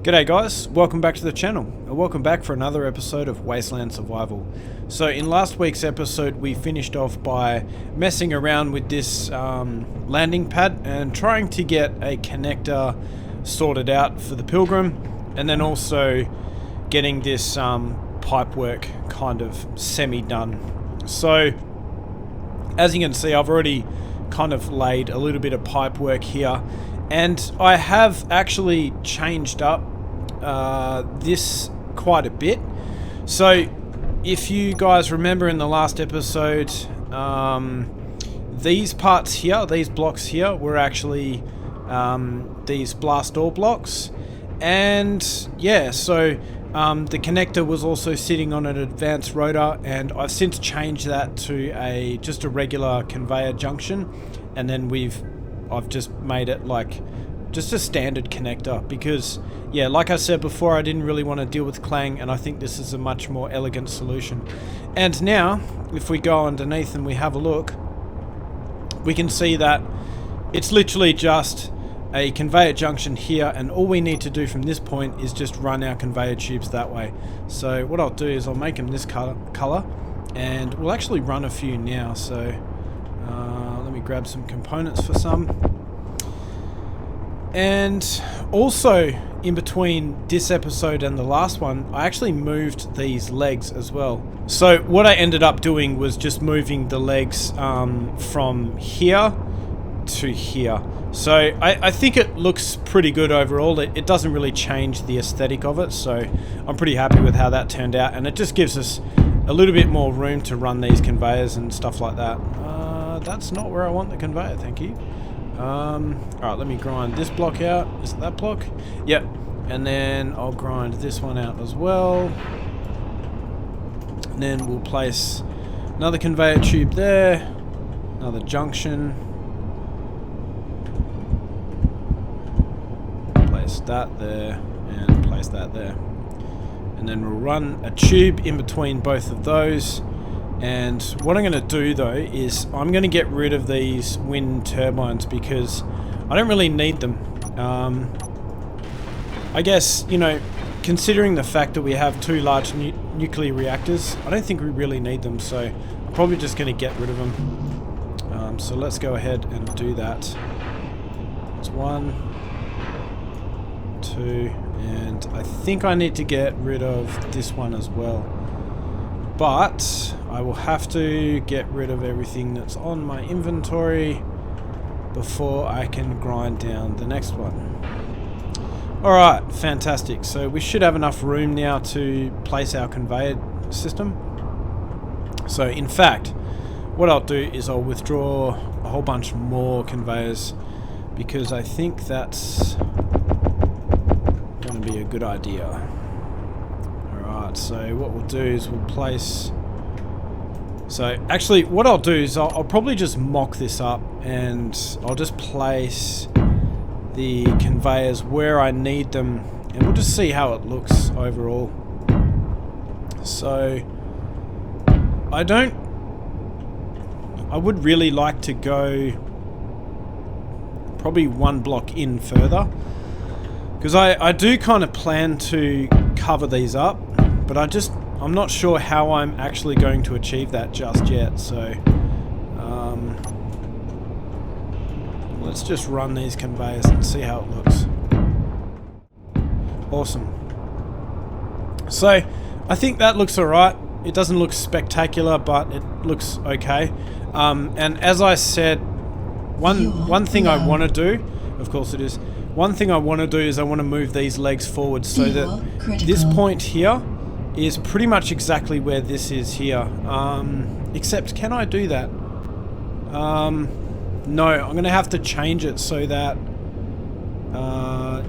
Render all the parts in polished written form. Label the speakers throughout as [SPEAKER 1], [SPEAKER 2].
[SPEAKER 1] G'day guys, welcome back to the channel, and welcome back for another episode of Wasteland Survival. So in last week's episode we finished off by messing around with this landing pad and trying to get a connector sorted out for the Pilgrim, and then also getting this pipe work kind of semi-done. So as you can see, I've already kind of laid a little bit of pipe work here, and I have actually changed up this quite a bit. So if you guys remember in the last episode, these parts here, these blocks here, were actually these blast door blocks, and yeah, so the connector was also sitting on an advanced rotor, and I've since changed that to just a regular conveyor junction, and then I've just made it like just a standard connector because, yeah, like I said before, I didn't really want to deal with clang, and I think this is a much more elegant solution. And now, if we go underneath and we have a look, we can see that it's literally just a conveyor junction here, and all we need to do from this point is just run our conveyor tubes that way. So what I'll do is I'll make them this color, and we'll actually run a few now. So let me grab some components for some. And also, in between this episode and the last one, I actually moved these legs as well. So what I ended up doing was just moving the legs from here to here. So I think it looks pretty good overall. It doesn't really change the aesthetic of it, so I'm pretty happy with how that turned out, and it just gives us a little bit more room to run these conveyors and stuff like that. That's not where I want the conveyor, thank you. Alright, let me grind this block out. Is it that block? Yep. And then I'll grind this one out as well. And then we'll place another conveyor tube there. Another junction. Place that there. And place that there. And then we'll run a tube in between both of those. And what I'm going to do though is I'm going to get rid of these wind turbines because I don't really need them. I guess, you know, considering the fact that we have two large nuclear reactors, I don't think we really need them, so I'm probably just going to get rid of them. So let's go ahead and do that. It's 1, 2, and I think I need to get rid of this one as well. But I will have to get rid of everything that's on my inventory before I can grind down the next one. Alright, fantastic. So we should have enough room now to place our conveyor system. So in fact, what I'll do is I'll withdraw a whole bunch more conveyors because I think that's going to be a good idea. So what we'll do is we'll place... So actually what I'll do is I'll probably just mock this up, and I'll just place the conveyors where I need them, and we'll just see how it looks overall. So I would really like to go probably one block in further, because I do kind of plan to cover these up, but I'm not sure how I'm actually going to achieve that just yet, so let's just run these conveyors and see how it looks. Awesome. So I think that looks alright. It doesn't look spectacular, but it looks okay. And as I said, one thing I want to do, of course it is, one thing I want to do is I want to move these legs forward so that this point here is pretty much exactly where this is here. Except, can I do that? No, I'm going to have to change it so that...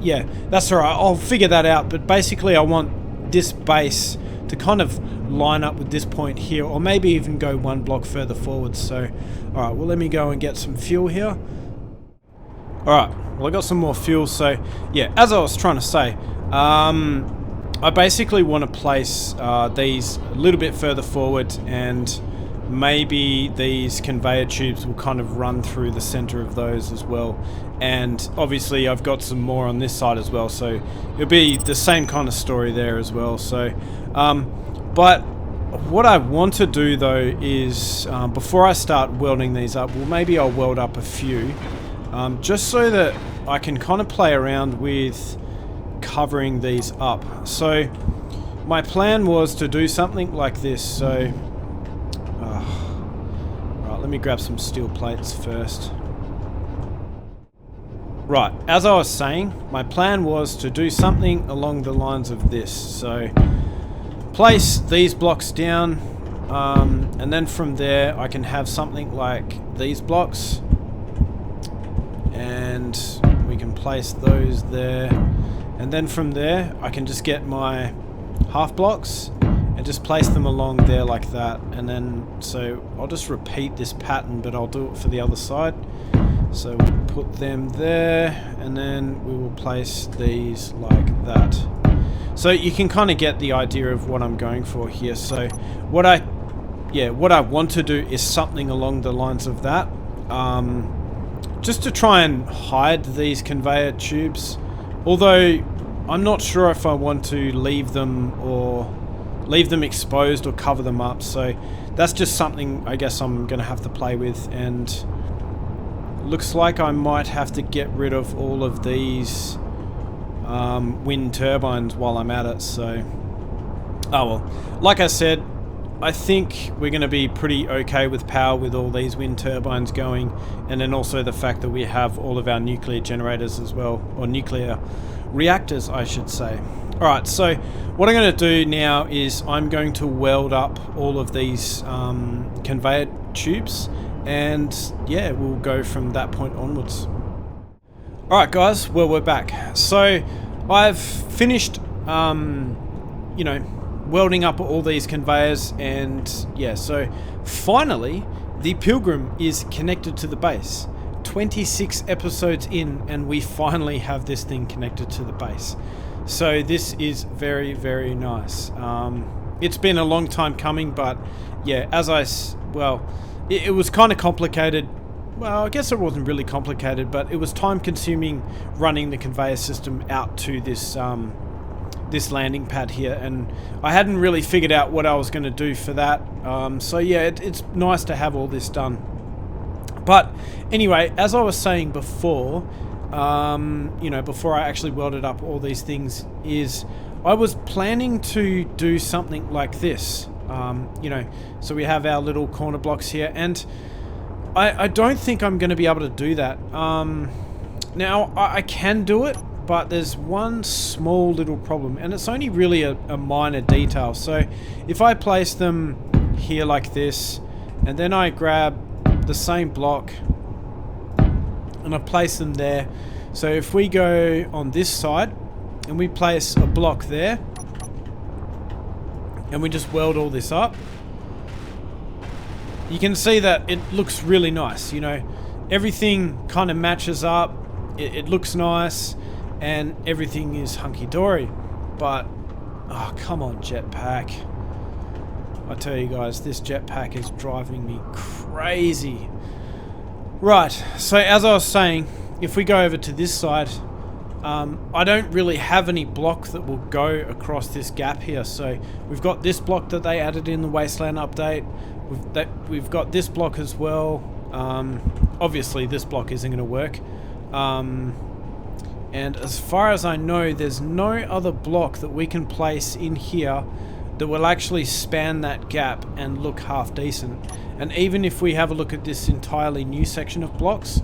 [SPEAKER 1] yeah, that's alright. I'll figure that out. But basically I want this base to kind of line up with this point here, or maybe even go one block further forward. So, alright, well let me go and get some fuel here. Alright, well I got some more fuel, so yeah, as I was trying to say, I basically want to place these a little bit further forward, and maybe these conveyor tubes will kind of run through the center of those as well. And obviously I've got some more on this side as well, so it'll be the same kind of story there as well. So but what I want to do though is before I start welding these up, well, maybe I'll weld up a few just so that I can kind of play around with covering these up. So my plan was to do something like this. So right, let me grab some steel plates first. Right, as I was saying, my plan was to do something along the lines of this. So place these blocks down, and then from there I can have something like these blocks, and we can place those there, and then from there I can just get my half blocks and just place them along there like that. And then so I'll just repeat this pattern, but I'll do it for the other side. So we'll put them there, and then we will place these like that. So you can kind of get the idea of what I'm going for here. So what I want to do is something along the lines of that, just to try and hide these conveyor tubes, although I'm not sure if I want to leave them exposed or cover them up. So that's just something I guess I'm gonna have to play with. And looks like I might have to get rid of all of these wind turbines while I'm at it. So oh well, like I said, I think we're going to be pretty okay with power with all these wind turbines going, and then also the fact that we have all of our nuclear generators as well, or nuclear reactors I should say. Alright, so what I'm going to do now is I'm going to weld up all of these conveyor tubes, and yeah, we'll go from that point onwards. Alright guys, well, we're back. So I've finished you know, welding up all these conveyors, and yeah, so finally the Pilgrim is connected to the base. 26 episodes in and we finally have this thing connected to the base. So this is very, very nice. It's been a long time coming, but yeah, it was kind of complicated. Well, I guess it wasn't really complicated, but it was time consuming running the conveyor system out to this this landing pad here, and I hadn't really figured out what I was going to do for that. So yeah, it's nice to have all this done. But anyway, as I was saying before, you know, before I actually welded up all these things, is I was planning to do something like this. You know, so we have our little corner blocks here, and I don't think I'm going to be able to do that. Now, I can do it, but there's one small little problem, and it's only really a minor detail. So if I place them here like this, and then I grab the same block and I place them there. So if we go on this side and we place a block there, and we just weld all this up, you can see that it looks really nice. You know, everything kind of matches up, it looks nice, and everything is hunky-dory. But oh, come on, jetpack. I tell you guys, this jetpack is driving me crazy. Right, so as I was saying, if we go over to this side, I don't really have any block that will go across this gap here. So we've got this block that they added in the Wasteland update. We've got this block as well. Obviously this block isn't going to work. And as far as I know, there's no other block that we can place in here that will actually span that gap and look half decent. And even if we have a look at this entirely new section of blocks,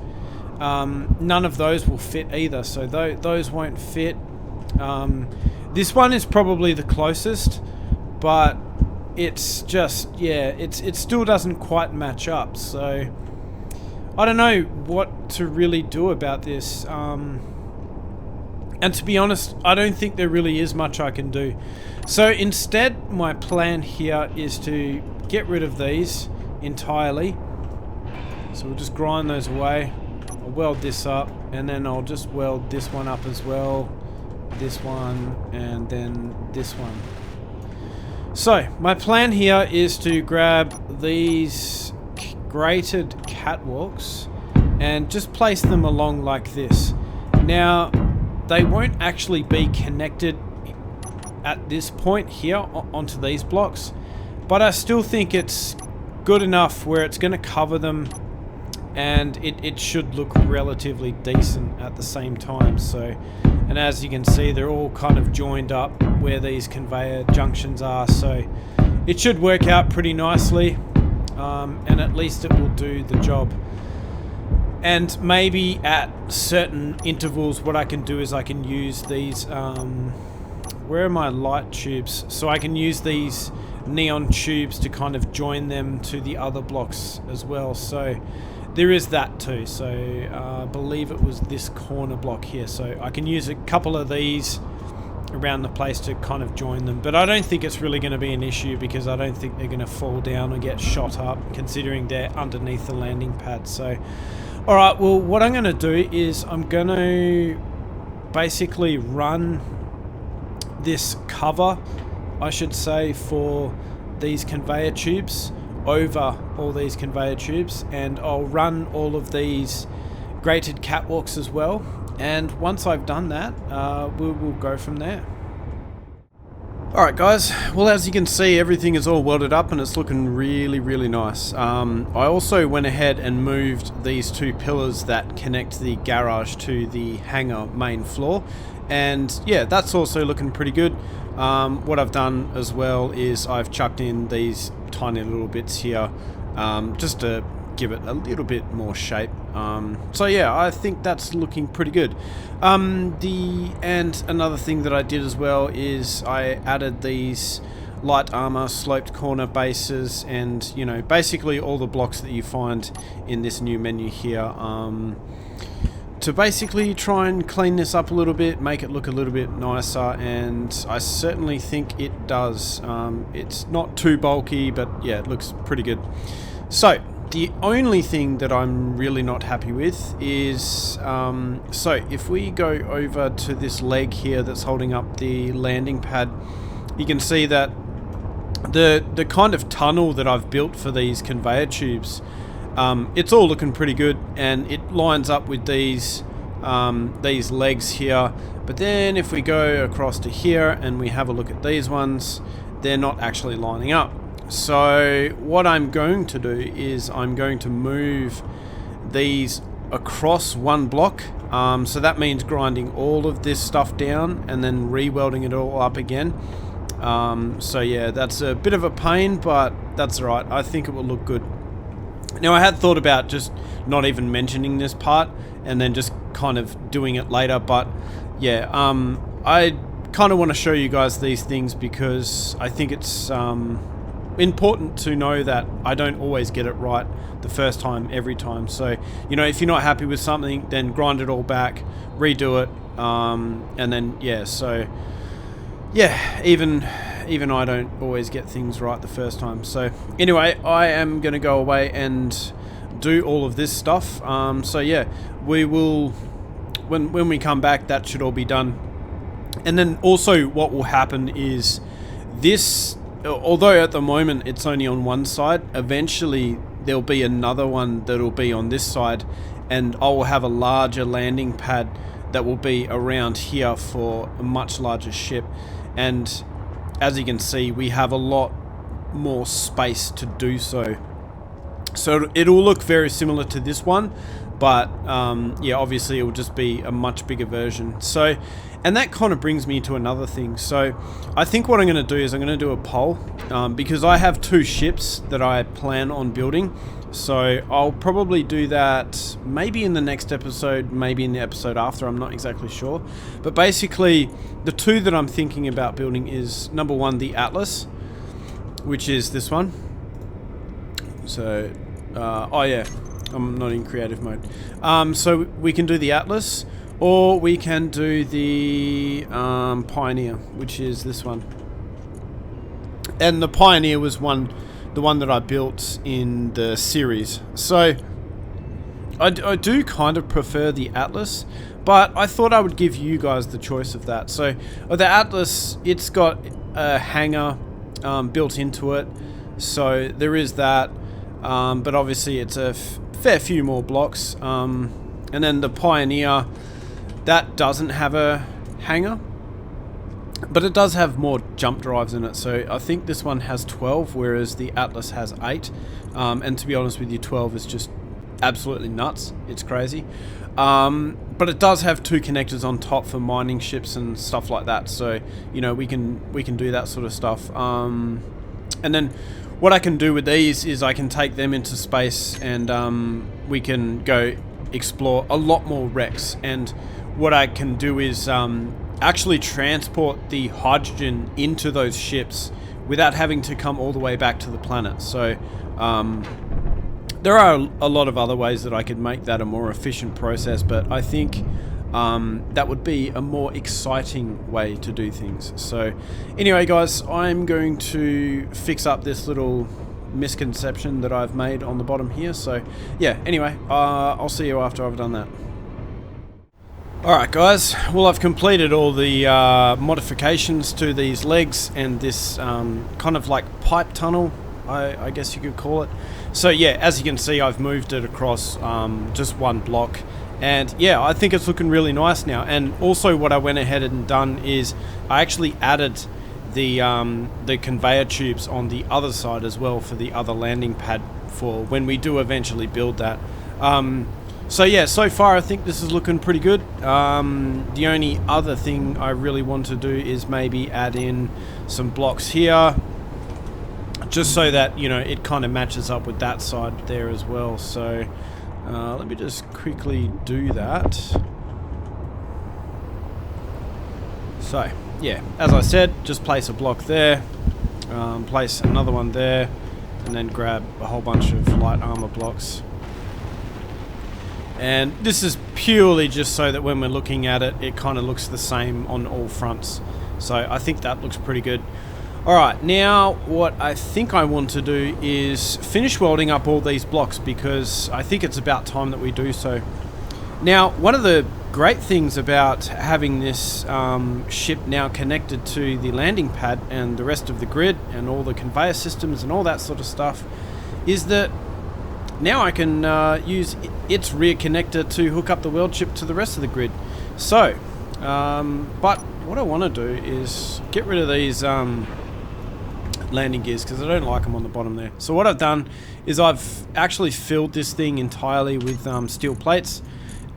[SPEAKER 1] none of those will fit either. So those won't fit. This one is probably the closest, but it's just, yeah, it still doesn't quite match up. So I don't know what to really do about this. And to be honest, I don't think there really is much I can do. So instead, my plan here is to get rid of these entirely. So we'll just grind those away. I'll weld this up, and then I'll just weld this one up as well. This one, and then this one. So my plan here is to grab these grated catwalks and just place them along like this. Now they won't actually be connected at this point here onto these blocks, but I still think it's good enough where it's going to cover them, and it should look relatively decent at the same time. So, and as you can see, they're all kind of joined up where these conveyor junctions are, so it should work out pretty nicely, and at least it will do the job. And maybe at certain intervals what I can do is I can use these where are my light tubes? So I can use these neon tubes to kind of join them to the other blocks as well. So there is that too. So I believe it was this corner block here. So I can use a couple of these around the place to kind of join them. But I don't think it's really going to be an issue, because I don't think they're going to fall down or get shot up, considering they're underneath the landing pad. So, alright, well, what I'm going to do is I'm going to basically run this cover, I should say, for these conveyor tubes over all these conveyor tubes, and I'll run all of these grated catwalks as well, and once I've done that, we'll go from there. Alright guys, well, as you can see, everything is all welded up and it's looking really nice. I also went ahead and moved these two pillars that connect the garage to the hangar main floor, and yeah, that's also looking pretty good. What I've done as well is I've chucked in these tiny little bits here, just to give it a little bit more shape. So yeah, I think that's looking pretty good. And another thing that I did as well is I added these light armor sloped corner bases, and you know, basically all the blocks that you find in this new menu here, to basically try and clean this up a little bit, make it look a little bit nicer, and I certainly think it does. It's not too bulky, but yeah, it looks pretty good. So the only thing that I'm really not happy with is, so if we go over to this leg here that's holding up the landing pad, you can see that the kind of tunnel that I've built for these conveyor tubes, it's all looking pretty good, and it lines up with these legs here. But then if we go across to here and we have a look at these ones, they're not actually lining up. So what I'm going to do is I'm going to move these across one block. So that means grinding all of this stuff down and then re-welding it all up again. So yeah, that's a bit of a pain, but that's alright. I think it will look good. Now, I had thought about just not even mentioning this part and then just kind of doing it later, but yeah, I kind of want to show you guys these things because I think it's important to know that I don't always get it right the first time every time. So, you know, if you're not happy with something, then grind it all back, redo it, and then yeah, so yeah, even I don't always get things right the first time. So anyway, I am going to go away and do all of this stuff. So yeah, we will, when we come back, that should all be done. And then also what will happen is this, although at the moment it's only on one side, eventually there'll be another one that'll be on this side, and I will have a larger landing pad that will be around here for a much larger ship. And as you can see, we have a lot more space to do so. So it'll look very similar to this one, but yeah, obviously it will just be a much bigger version. So, and that kind of brings me to another thing. So I think what I'm going to do is I'm going to do a poll, because I have two ships that I plan on building. So I'll probably do that maybe in the next episode, maybe in the episode after, I'm not exactly sure. But basically, the two that I'm thinking about building is, number one, the Atlas, which is this one. So, oh yeah, I'm not in creative mode. So we can do the Atlas, or we can do the Pioneer, which is this one. And the Pioneer was the one that I built in the series. So I do kind of prefer the Atlas, but I thought I would give you guys the choice of that. So the Atlas, it's got a hangar built into it, so there is that. But obviously it's a fair few more blocks. And then the Pioneer, that doesn't have a hangar, but it does have more jump drives in it. So I think this one has 12, whereas the Atlas has 8. And to be honest with you, 12 is just absolutely nuts. It's crazy. But it does have 2 connectors on top for mining ships and stuff like that. So, you know, we can do that sort of stuff. And then what I can do with these is I can take them into space, and we can go explore a lot more wrecks. And what I can do is actually transport the hydrogen into those ships without having to come all the way back to the planet. So there are a lot of other ways that I could make that a more efficient process, but I think that would be a more exciting way to do things. So anyway, guys, I'm going to fix up this little misconception that I've made on the bottom here. So yeah, anyway, I'll see you after I've done that. Alright guys, well, I've completed all the modifications to these legs and this kind of like pipe tunnel, I guess you could call it. So yeah, as you can see, I've moved it across just one block, and yeah, I think it's looking really nice now. And also what I went ahead and done is I actually added the conveyor tubes on the other side as well for the other landing pad for when we do eventually build that. So yeah, so far I think this is looking pretty good. The only other thing I really want to do is maybe add in some blocks here, just so that, you know, it kind of matches up with that side there as well. So let me just quickly do that. So yeah, as I said, just place a block there, place another one there, and then grab a whole bunch of light armor blocks. And this is purely just so that when we're looking at it, it kind of looks the same on all fronts. So I think that looks pretty good. Alright, now what I think I want to do is finish welding up all these blocks, because I think it's about time that we do so. Now, one of the great things about having this ship now connected to the landing pad and the rest of the grid and all the conveyor systems and all that sort of stuff is that now I can use its rear connector to hook up the weld chip to the rest of the grid. So, but what I want to do is get rid of these landing gears, because I don't like them on the bottom there. So what I've done is I've actually filled this thing entirely with steel plates,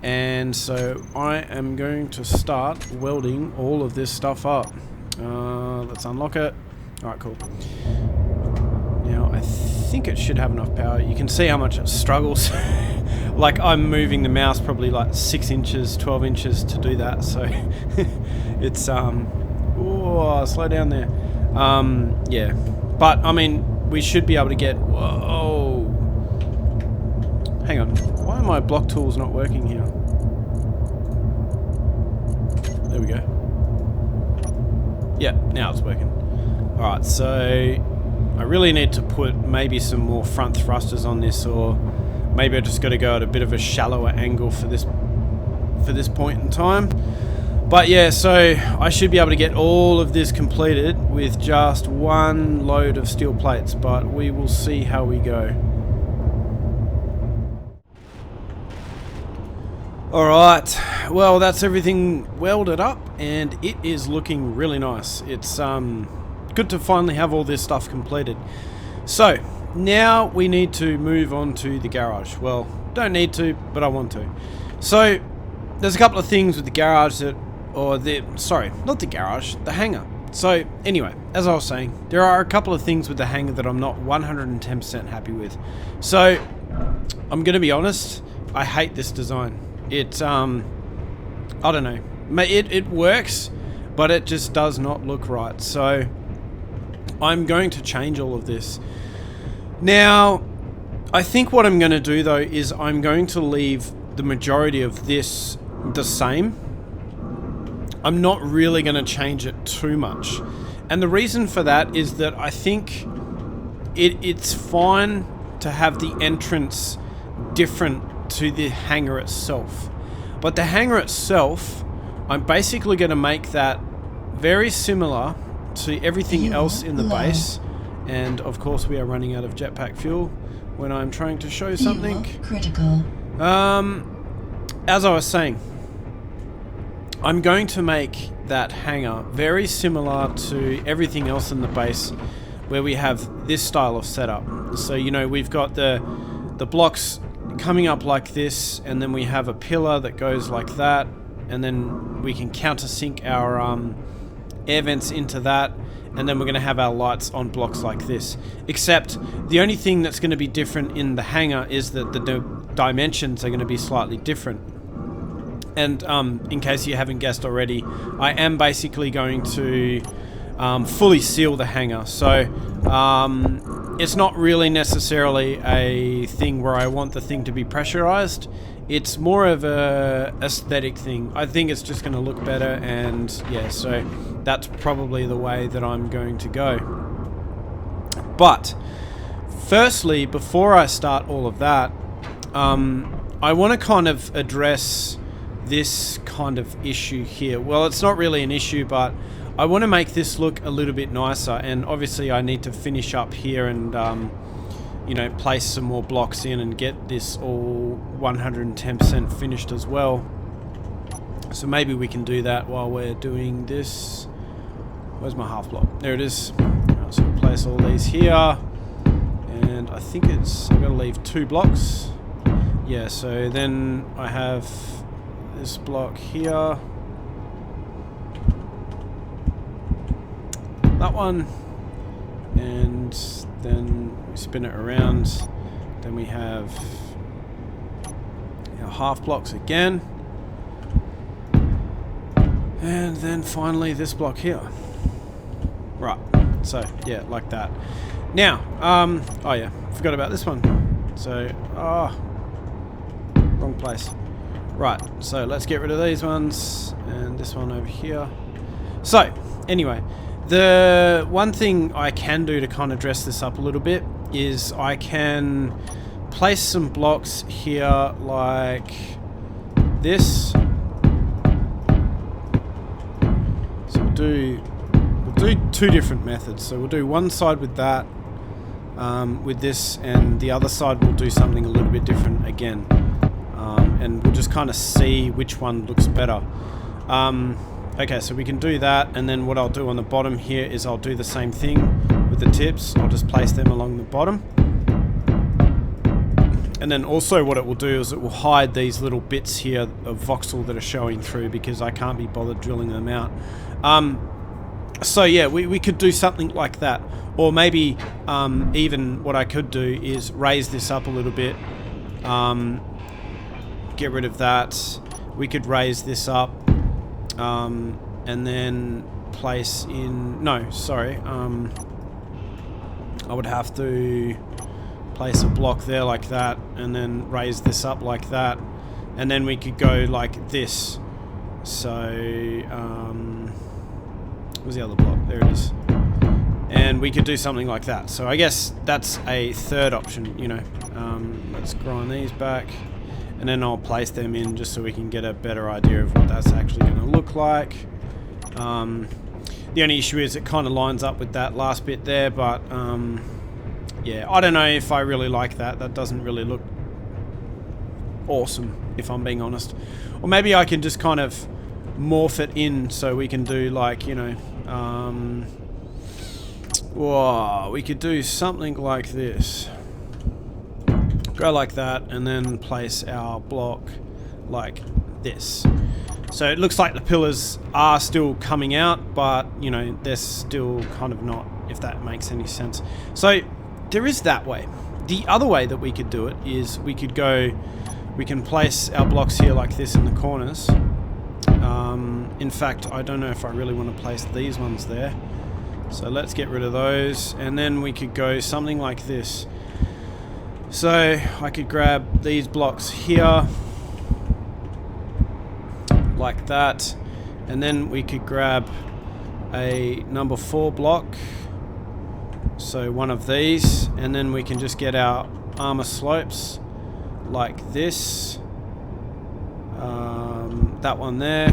[SPEAKER 1] and so I am going to start welding all of this stuff up. Let's unlock it. Alright, cool. Now I think it should have enough power. You can see how much it struggles. Like, I'm moving the mouse probably like 6 inches, 12 inches to do that, so it's whoa, slow down there. Yeah, but I mean, we should be able to get, whoa, hang on, why are my block tools not working here? There we go. Yeah, now it's working. Alright, so I really need to put maybe some more front thrusters on this, or maybe I just got to go at a bit of a shallower angle for this point in time. But yeah, so I should be able to get all of this completed with just one load of steel plates, but we will see how we go. Alright, well, that's everything welded up, and it is looking really nice. It's good to finally have all this stuff completed. So now we need to move on to the garage. Well, don't need to, but I want to. So there's a couple of things with the garage that, sorry, not the garage, the hangar. So anyway, as I was saying, there are a couple of things with the hangar that I'm not 110% happy with. So I'm gonna be honest, I hate this design. It's I don't know, it works, but it just does not look right. So I'm going to change all of this. Now, I think what I'm going to do though is I'm going to leave the majority of this the same. I'm not really going to change it too much. And the reason for that is that I think it's fine to have the entrance different to the hangar itself. But the hangar itself, I'm basically going to make that very similar to everything else in the base. And of course we are running out of jetpack fuel when I'm trying to show something.
[SPEAKER 2] Critical.
[SPEAKER 1] As I was saying, I'm going to make that hangar very similar to everything else in the base where we have this style of setup. So, you know, we've got the blocks coming up like this, and then we have a pillar that goes like that, and then we can countersink our air vents into that, and then we're going to have our lights on blocks like this. Except the only thing that's going to be different in the hangar is that the dimensions are going to be slightly different. And in case you haven't guessed already, I am basically going to fully seal the hangar. So it's not really necessarily a thing where I want the thing to be pressurized. It's more of a aesthetic thing. I think it's just going to look better, and yeah, so that's probably the way that I'm going to go. But firstly, before I start all of that, I want to kind of address this kind of issue here. Well, it's not really an issue, but I want to make this look a little bit nicer, and obviously I need to finish up here and you know, place some more blocks in and get this all 110% finished as well. So maybe we can do that while we're doing this. Where's my half block? There it is. Right, so we'll place all these here, and I think it's, I've got to leave 2 blocks. Yeah, so then I have this block here, that one, and then we spin it around. Then we have our half blocks again, and then finally this block here. Right, so yeah, like that. Now, oh yeah, forgot about this one. So, wrong place. Right, so let's get rid of these ones, and this one over here. So, anyway, the one thing I can do to kind of dress this up a little bit is I can place some blocks here like this. So we'll do 2 different methods. So we'll do one side with that, with this, and the other side we'll do something a little bit different again. And we'll just kind of see which one looks better. Okay, so we can do that, and then what I'll do on the bottom here is I'll do the same thing with the tips. I'll just place them along the bottom. And then also what it will do is it will hide these little bits here of voxel that are showing through, because I can't be bothered drilling them out. So yeah, we could do something like that. Or maybe even what I could do is raise this up a little bit. Get rid of that. We could raise this up, and then place in, no, sorry, I would have to place a block there like that, and then raise this up like that, and then we could go like this. So where's the other block? There it is. And we could do something like that. So I guess that's a third option, you know. Let's grind these back, and then I'll place them in just so we can get a better idea of what that's actually going to look like. The only issue is it kind of lines up with that last bit there, but yeah, I don't know if I really like that. That doesn't really look awesome, if I'm being honest. Or maybe I can just kind of morph it in so we can do like, you know, whoa, we could do something like this. Go like that, and then place our block like this. So it looks like the pillars are still coming out, but, you know, they're still kind of not, if that makes any sense. So there is that way. The other way that we could do it is we could go, we can place our blocks here like this in the corners. In fact, I don't know if I really want to place these ones there. So let's get rid of those, and then we could go something like this. So I could grab these blocks here, like that, and then we could grab a number 4 block, so one of these, and then we can just get our armor slopes like this, that one there,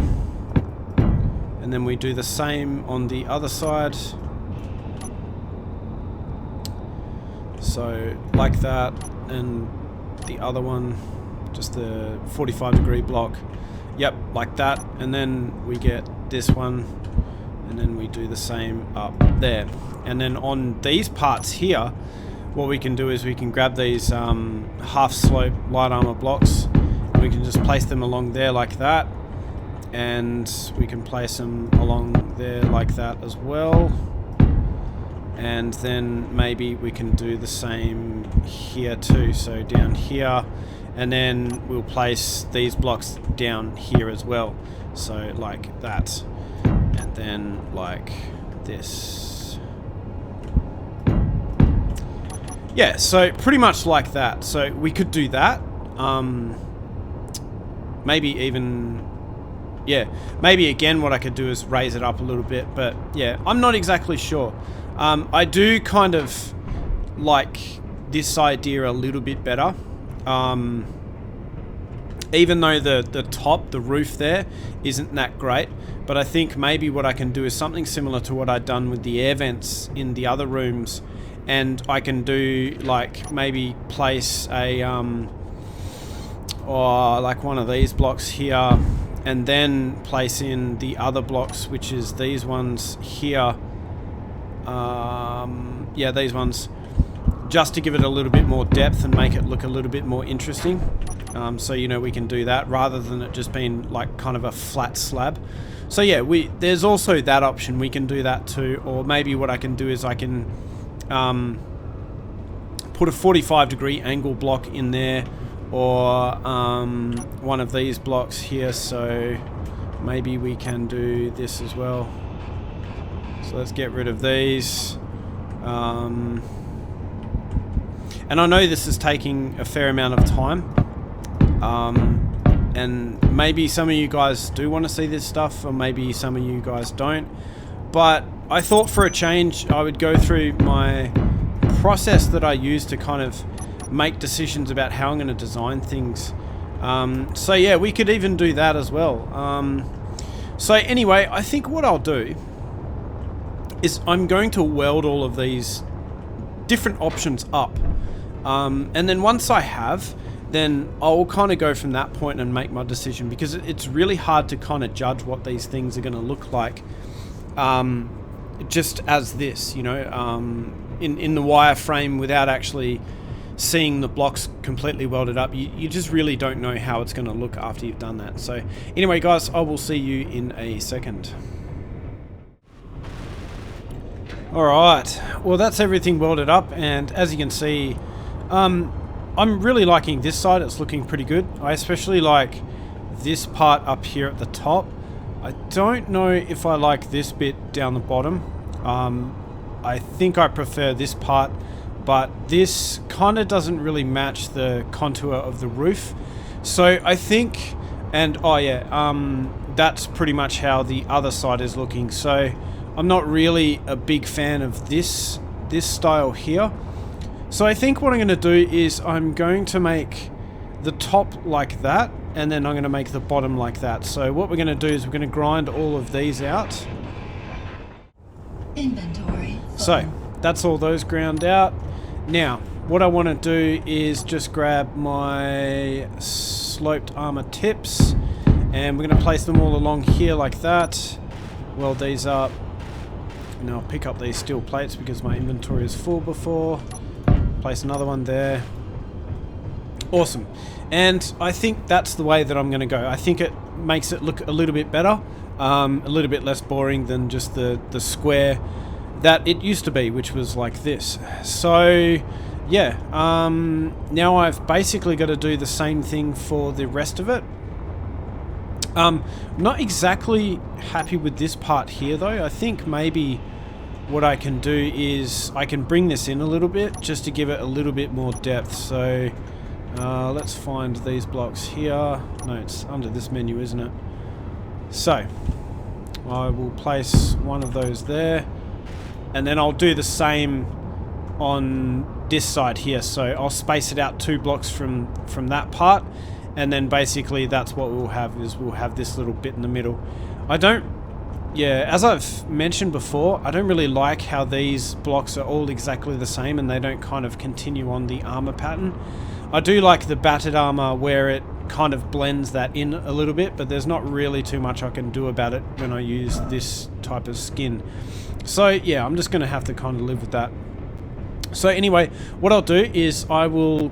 [SPEAKER 1] And then we do the same on the other side. So like that, and the other one, just the 45-degree block. Yep, like that. And then we get this one, and then we do the same up there. And then on these parts here, what we can do is we can grab these half slope light armor blocks, and we can just place them along there like that, and we can place them along there like that as well. And then maybe we can do the same here too, so down here, and then we'll place these blocks down here as well, so like that, and then like this. Yeah, so pretty much like that. So we could do that. Maybe even, yeah, maybe again what I could do is raise it up a little bit, but yeah, I'm not exactly sure. I do kind of like this idea a little bit better. Even though the top, the roof there, isn't that great, but I think maybe what I can do is something similar to what I'd done with the air vents in the other rooms. And I can do like maybe place a or like one of these blocks here, and then place in the other blocks, which is these ones here. Yeah, these ones, just to give it a little bit more depth and make it look a little bit more interesting. So you know, we can do that rather than it just being like kind of a flat slab. So yeah, there's also that option. We can do that too, or maybe what I can do is I can put a 45-degree angle block in there, or one of these blocks here. So maybe we can do this as well. So let's get rid of these. And I know this is taking a fair amount of time. And maybe some of you guys do want to see this stuff, or maybe some of you guys don't. But I thought for a change, I would go through my process that I use to kind of make decisions about how I'm going to design things. So yeah, we could even do that as well. So anyway, I think what I'll do is I'm going to weld all of these different options up. And then once I have, then I'll kind of go from that point and make my decision, because it's really hard to kind of judge what these things are going to look like. Just as this, you know, in the wireframe, without actually seeing the blocks completely welded up, you just really don't know how it's going to look after you've done that. So anyway, guys, I will see you in a second. Alright, well that's everything welded up, and as you can see, I'm really liking this side. It's looking pretty good. I especially like this part up here at the top. I don't know if I like this bit down the bottom. I think I prefer this part, but this kind of doesn't really match the contour of the roof. So I think, and oh yeah, that's pretty much how the other side is looking. So I'm not really a big fan of this style here. So I think what I'm going to do is I'm going to make the top like that, and then I'm going to make the bottom like that. So what we're going to do is we're going to grind all of these out.
[SPEAKER 2] Inventory.
[SPEAKER 1] So that's all those ground out. Now what I want to do is just grab my sloped armor tips, and we're going to place them all along here like that. Weld these up. Now I'll pick up these steel plates because my inventory is full before. Place another one there. Awesome. And I think that's the way that I'm going to go. I think it makes it look a little bit better, a little bit less boring than just the square that it used to be, which was like this. So yeah, now I've basically got to do the same thing for the rest of it. Not exactly happy with this part here though. I think maybe what I can do is I can bring this in a little bit just to give it a little bit more depth. So let's find these blocks here. No, it's under this menu, isn't it? So I will place one of those there, and then I'll do the same on this side here. So I'll space it out 2 blocks from that part, and then basically that's what we'll have, is we'll have this little bit in the middle. I don't yeah, as I've mentioned before, I don't really like how these blocks are all exactly the same and they don't kind of continue on the armor pattern. I do like the battered armor where it kind of blends that in a little bit, but there's not really too much I can do about it when I use this type of skin. So yeah, I'm just going to have to kind of live with that. So anyway, what I'll do is I will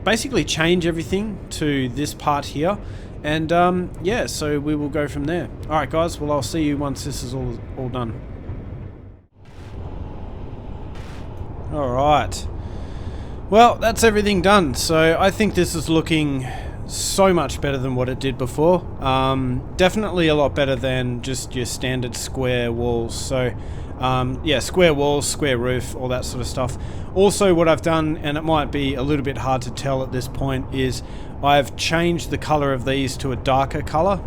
[SPEAKER 1] basically change everything to this part here, and yeah, so we will go from there. Alright guys, well I'll see you once this is all done. Alright, well that's everything done. So I think this is looking so much better than what it did before. Definitely a lot better than just your standard square walls. So yeah, square walls, square roof, all that sort of stuff. Also what I've done, and it might be a little bit hard to tell at this point, is I've changed the color of these to a darker color,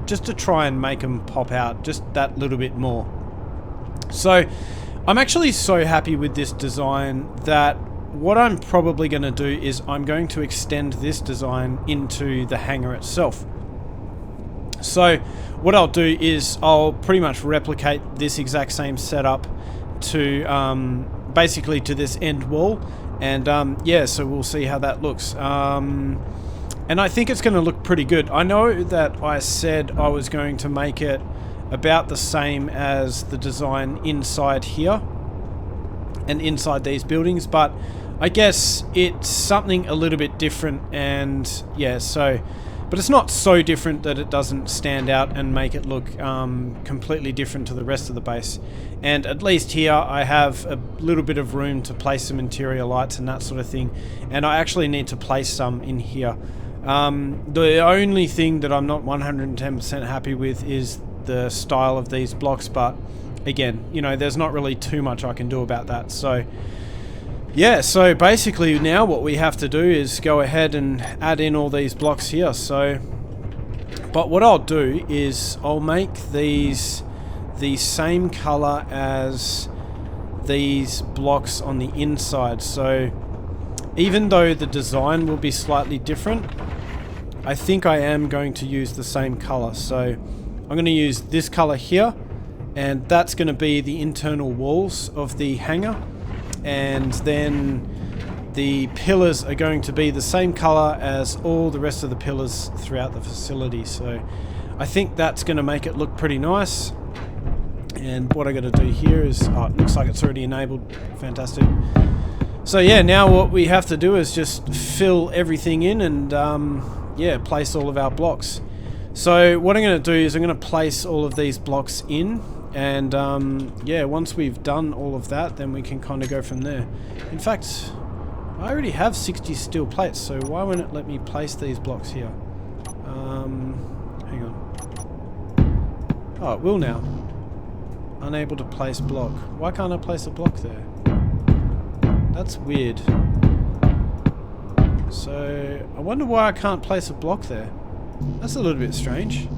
[SPEAKER 1] just to try and make them pop out just that little bit more. So I'm actually so happy with this design that what I'm probably going to do is I'm going to extend this design into the hangar itself. So what I'll do is I'll pretty much replicate this exact same setup to basically to this end wall, and yeah, so we'll see how that looks. And I think it's going to look pretty good. I know that I said I was going to make it about the same as the design inside here and inside these buildings, but I guess it's something a little bit different, and yeah, so but it's not so different that it doesn't stand out and make it look completely different to the rest of the base. And at least here I have a little bit of room to place some interior lights and that sort of thing, and I actually need to place some in here. The only thing that I'm not 110% happy with is the style of these blocks, but again, you know, there's not really too much I can do about that. So yeah, so basically now what we have to do is go ahead and add in all these blocks here. So, but what I'll do is I'll make these the same color as these blocks on the inside. So even though the design will be slightly different, I think I am going to use the same color. So I'm going to use this color here, and that's going to be the internal walls of the hangar. And then the pillars are going to be the same color as all the rest of the pillars throughout the facility. So I think that's going to make it look pretty nice. And what I got to do here is, oh, it looks like it's already enabled. Fantastic. So yeah, now what we have to do is just fill everything in and yeah, place all of our blocks. So what I'm going to do is I'm going to place all of these blocks in. And yeah, once we've done all of that, then we can kind of go from there. In fact, I already have 60 steel plates, so why won't it let me place these blocks here? Hang on. Oh, it will now. Unable to place block. Why can't I place a block there? That's weird. So I wonder why I can't place a block there. That's a little bit strange.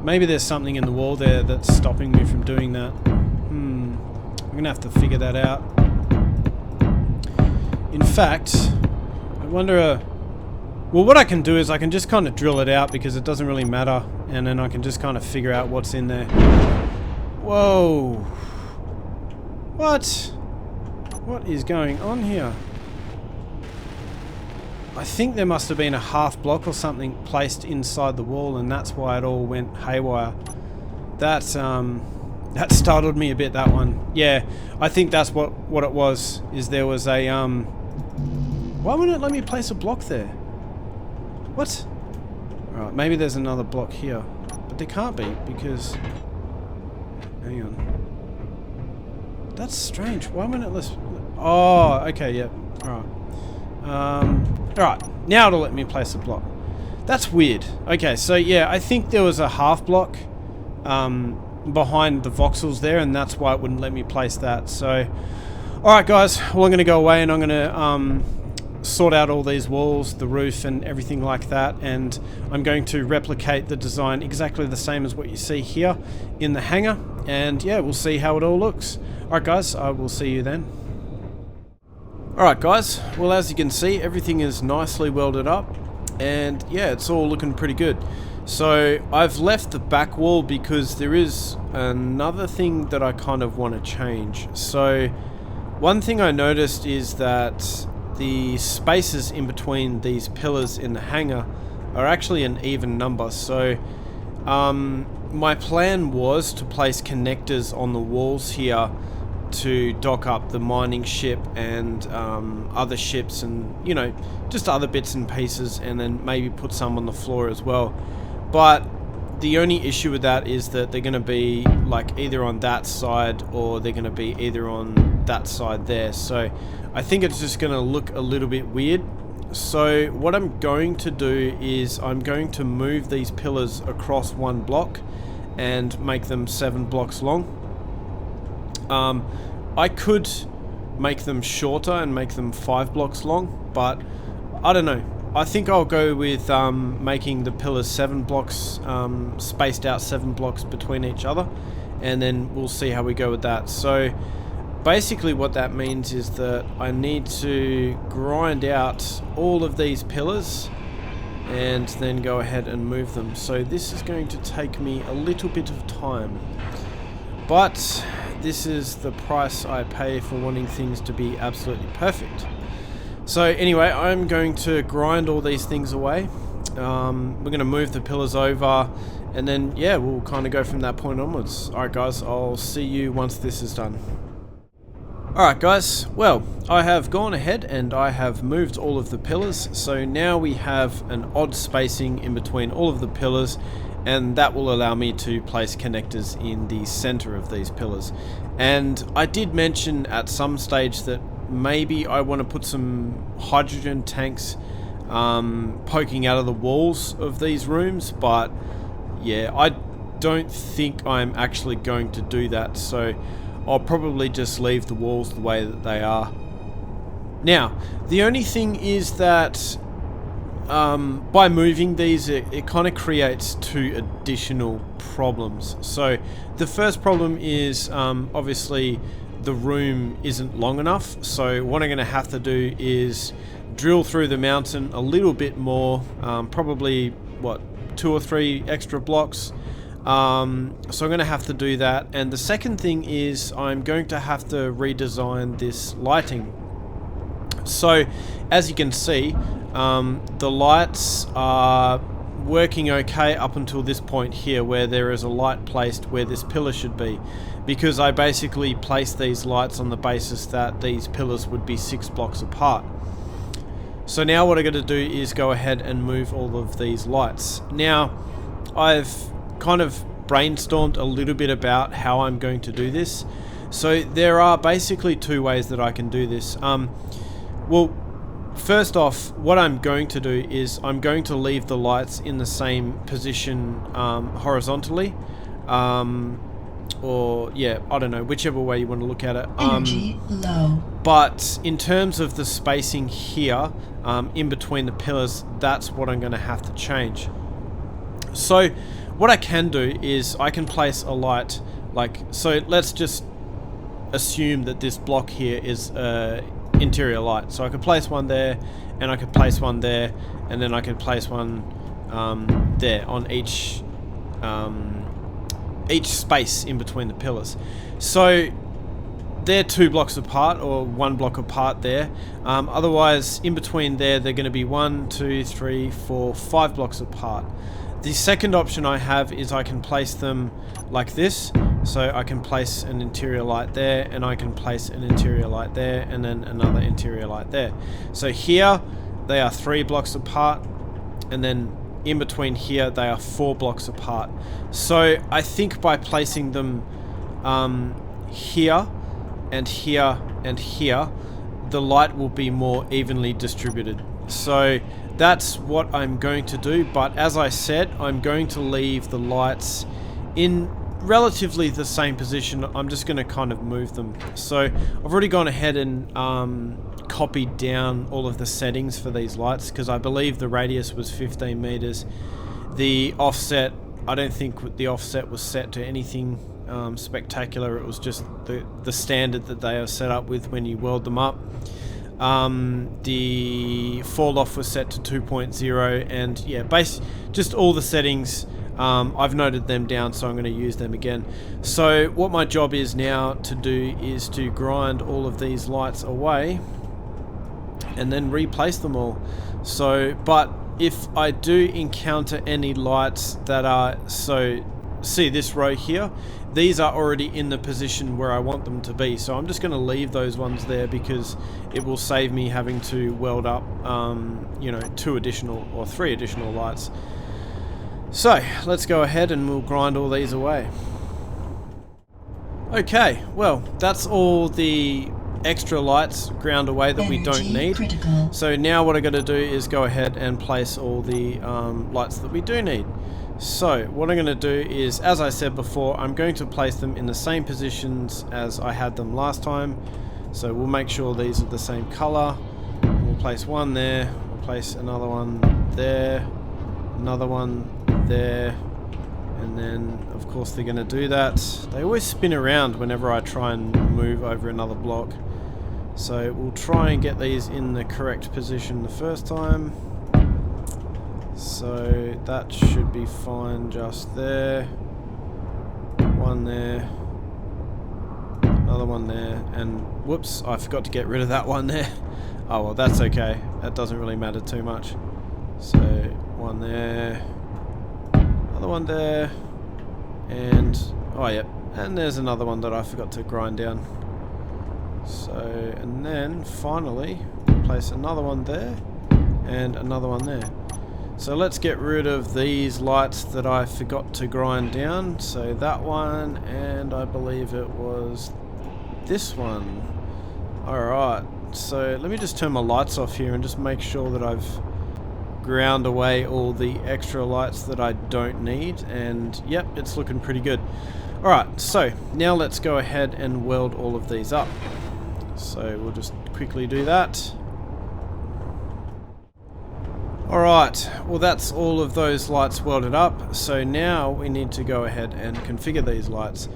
[SPEAKER 1] Maybe there's something in the wall there that's stopping me from doing that. I'm gonna have to figure that out. In fact, I wonder... well, what I can do is I can just kind of drill it out because it doesn't really matter, and then I can just kind of figure out what's in there. Whoa! What? What is going on here? I think there must have been a half block or something placed inside the wall, and that's why it all went haywire. That startled me a bit, that one. Yeah, I think that's what it was, is there was a why wouldn't it let me place a block there? What? Alright, maybe there's another block here. But there can't be, because... hang on. That's strange. Why wouldn't it let... oh, okay, yeah. Alright. Alright, now it'll let me place a block. That's weird. Okay, so yeah, I think there was a half block behind the voxels there, and that's why it wouldn't let me place that. So, alright guys, well I'm going to go away and I'm going to sort out all these walls, the roof and everything like that, and I'm going to replicate the design exactly the same as what you see here in the hangar, and yeah, we'll see how it all looks. Alright guys, I will see you then. Alright guys, well as you can see, everything is nicely welded up, and yeah, it's all looking pretty good. So I've left the back wall because there is another thing that I kind of want to change. So one thing I noticed is that the spaces in between these pillars in the hangar are actually an even number. So my plan was to place connectors on the walls here to dock up the mining ship and other ships and, you know, just other bits and pieces, and then maybe put some on the floor as well. But the only issue with that is that they're going to be like either on that side or they're going to be either on that side there. So I think it's just going to look a little bit weird. So what I'm going to do is I'm going to move these pillars across one block and make them 7 blocks long. I could make them shorter and make them 5 blocks long, but I don't know. I think I'll go with making the pillars 7 blocks, spaced out 7 blocks between each other, and then we'll see how we go with that. So basically what that means is that I need to grind out all of these pillars and then go ahead and move them. So this is going to take me a little bit of time, but this is the price I pay for wanting things to be absolutely perfect. So anyway, I'm going to grind all these things away. We're going to move the pillars over, and then yeah, we'll kind of go from that point onwards. Alright guys, I'll see you once this is done. Alright guys, well, I have gone ahead and I have moved all of the pillars, so now we have an odd spacing in between all of the pillars, and that will allow me to place connectors in the center of these pillars. And I did mention at some stage that maybe I want to put some hydrogen tanks poking out of the walls of these rooms, but yeah, I don't think I'm actually going to do that, so I'll probably just leave the walls the way that they are. Now, the only thing is that by moving these, it kind of creates 2 additional problems. So the first problem is obviously the room isn't long enough, so what I'm going to have to do is drill through the mountain a little bit more, probably what, 2 or 3 extra blocks. So I'm going to have to do that. And the second thing is I'm going to have to redesign this lighting. So as you can see, the lights are working okay up until this point here, where there is a light placed where this pillar should be, because I basically placed these lights on the basis that these pillars would be 6 blocks apart. So now what I'm going to do is go ahead and move all of these lights. Now I've kind of brainstormed a little bit about how I'm going to do this. So there are basically 2 ways that I can do this. Well, first off, what I'm going to do is I'm going to leave the lights in the same position horizontally, or yeah, I don't know, whichever way you want to look at it.
[SPEAKER 2] Energy low.
[SPEAKER 1] But in terms of the spacing here, in between the pillars, that's what I'm going to have to change. So what I can do is I can place a light, like, so let's just assume that this block here is interior light. So I could place one there, and I could place one there, and then I could place one there on each space in between the pillars. So they're 2 blocks apart, or 1 block apart there. Otherwise, in between there, they're going to be 1, 2, 3, 4, 5 blocks apart. The second option I have is I can place them like this. So I can place an interior light there, and I can place an interior light there, and then another interior light there. So here they are 3 blocks apart, and then in between here they are 4 blocks apart. So I think by placing them here and here and here, the light will be more evenly distributed. So that's what I'm going to do, but as I said, I'm going to leave the lights in relatively the same position. I'm just going to kind of move them. So I've already gone ahead and copied down all of the settings for these lights, because I believe the radius was 15 meters. The offset, I don't think the offset was set to anything spectacular. It was just the standard that they are set up with when you weld them up. The fall off was set to 2.0, and yeah, just all the settings. I've noted them down, so I'm going to use them again. So what my job is now to do is to grind all of these lights away and then replace them all. So, but if I do encounter any lights that are, so see this row here, these are already in the position where I want them to be, so I'm just going to leave those ones there because it will save me having to weld up you know, 2 additional or 3 additional lights. So let's go ahead and we'll grind all these away. Okay, well, that's all the extra lights ground away that we don't need. Critical. So now what I got to do is go ahead and place all the lights that we do need. So what I'm going to do is, as I said before, I'm going to place them in the same positions as I had them last time. So we'll make sure these are the same color. We'll place one there, we'll place another one there, another one there, and then of course they're going to do that. They always spin around whenever I try and move over another block. So we'll try and get these in the correct position the first time. So that should be fine just there. One there. Another one there. And whoops, I forgot to get rid of that one there. Oh well, that's okay. That doesn't really matter too much. So one there. Another one there. And oh yep. And there's another one that I forgot to grind down. So, and then finally place another one there and another one there. So let's get rid of these lights that I forgot to grind down. So that one, and I believe it was this one. Alright, so let me just turn my lights off here and just make sure that I've ground away all the extra lights that I don't need. And yep, it's looking pretty good. Alright, so now let's go ahead and weld all of these up. So we'll just quickly do that. Alright, well that's all of those lights welded up. So now we need to go ahead and configure these lights.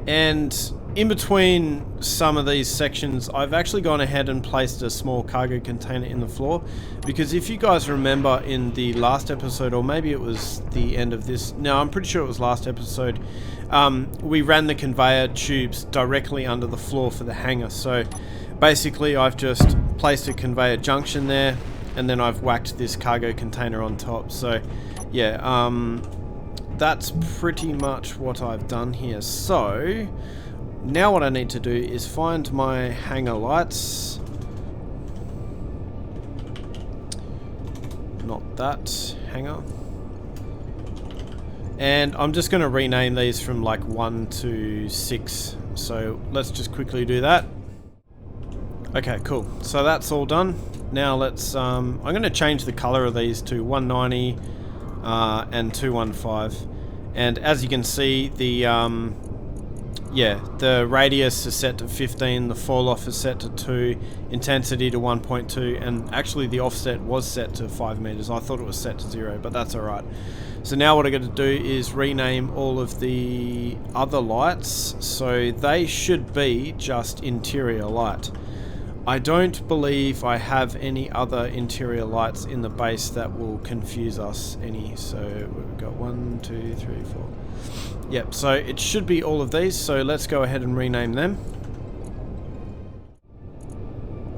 [SPEAKER 1] And in between some of these sections, I've actually gone ahead and placed a small cargo container in the floor. Because if you guys remember in the last episode, or maybe it was the end of this, no, I'm pretty sure it was last episode, we ran the conveyor tubes directly under the floor for the hangar. So basically I've just placed a conveyor junction there, and then I've whacked this cargo container on top. So yeah, that's pretty much what I've done here. So now what I need to do is find my hangar lights. Not that hangar. And I'm just going to rename these from like 1 to 6. So let's just quickly do that. Okay, cool. So that's all done. Now let's, I'm going to change the color of these to 190 and 215. And as you can see, the radius is set to 15, the fall off is set to 2, intensity to 1.2, and actually the offset was set to 5 meters. I thought it was set to 0, but that's alright. So now what I'm going to do is rename all of the other lights, so they should be just interior light. I don't believe I have any other interior lights in the base that will confuse us any. So we've got 1, 2, 3, 4. Yep, so it should be all of these, so let's go ahead and rename them.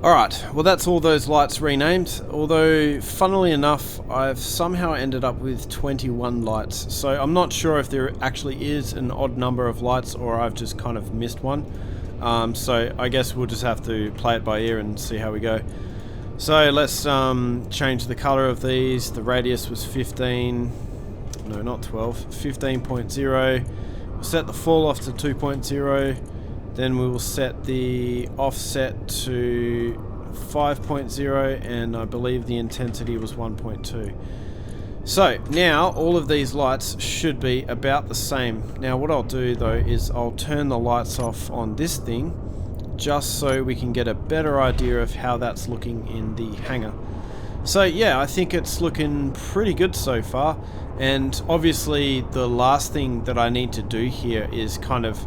[SPEAKER 1] Alright, well that's all those lights renamed, although funnily enough I've somehow ended up with 21 lights, so I'm not sure if there actually is an odd number of lights or I've just kind of missed one. So I guess we'll just have to play it by ear and see how we go. So let's change the color of these. The radius was 15, no not 12, 15.0. We'll set the fall off to 2.0. Then we will set the offset to 5.0, and I believe the intensity was 1.2. So now all of these lights should be about the same. Now what I'll do though is I'll turn the lights off on this thing just so we can get a better idea of how that's looking in the hangar. So yeah, I think it's looking pretty good so far, and obviously the last thing that I need to do here is kind of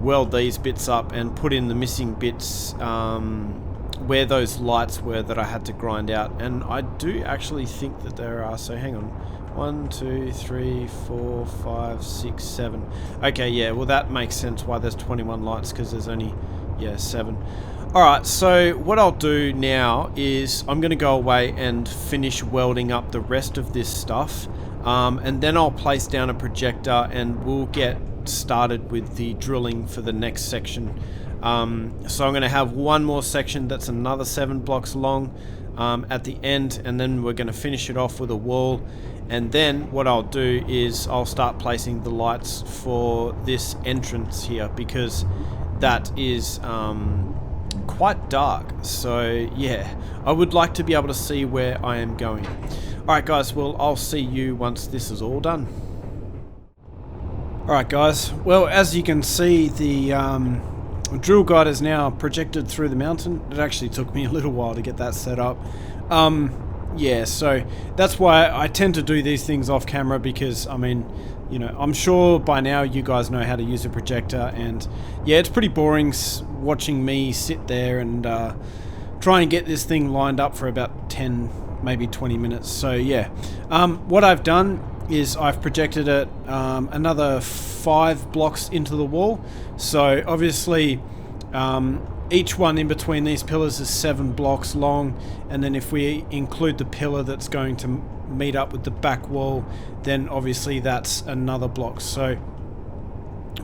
[SPEAKER 1] weld these bits up and put in the missing bits where those lights were that I had to grind out, and I do actually think that there are. So hang on, 1, 2, 3, 4, 5, 6, 7. Okay, yeah, well that makes sense why there's 21 lights, because there's only 7. Alright, so what I'll do now is I'm going to go away and finish welding up the rest of this stuff, and then I'll place down a projector and we'll get started with the drilling for the next section. So I'm going to have one more section that's another 7 blocks long at the end, and then we're going to finish it off with a wall. And then what I'll do is I'll start placing the lights for this entrance here, because that is quite dark. So yeah, I would like to be able to see where I am going. Alright guys, well I'll see you once this is all done. Alright guys, well as you can see, the drill guide is now projected through the mountain. It actually took me a little while to get that set up. Yeah, so that's why I tend to do these things off camera, because I mean, you know, I'm sure by now you guys know how to use a projector, and yeah, it's pretty boring watching me sit there and try and get this thing lined up for about 10, maybe 20 minutes. So yeah, what I've done is I've projected it another 5 blocks into the wall. So obviously each one in between these pillars is 7 blocks long, and then if we include the pillar that's going to meet up with the back wall, then obviously that's another block. So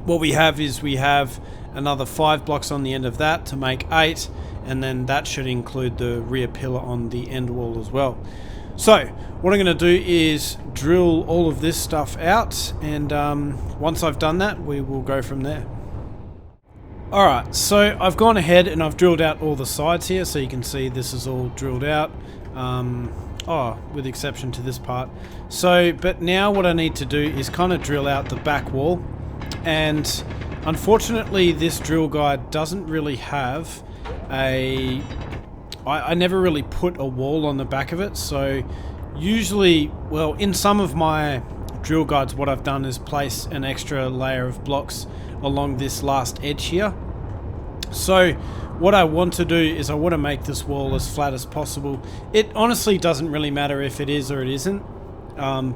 [SPEAKER 1] what we have is we have another 5 blocks on the end of that to make 8, and then that should include the rear pillar on the end wall as well. So what I'm going to do is drill all of this stuff out, and once I've done that, we will go from there. Alright, so I've gone ahead and I've drilled out all the sides here, so you can see this is all drilled out, with exception to this part. So, but now what I need to do is kind of drill out the back wall, and unfortunately this drill guide doesn't really have a... I never really put a wall on the back of it, so usually, well, in some of my drill guides what I've done is place an extra layer of blocks along this last edge here. So what I want to do is I want to make this wall as flat as possible. It honestly doesn't really matter if it is or it isn't,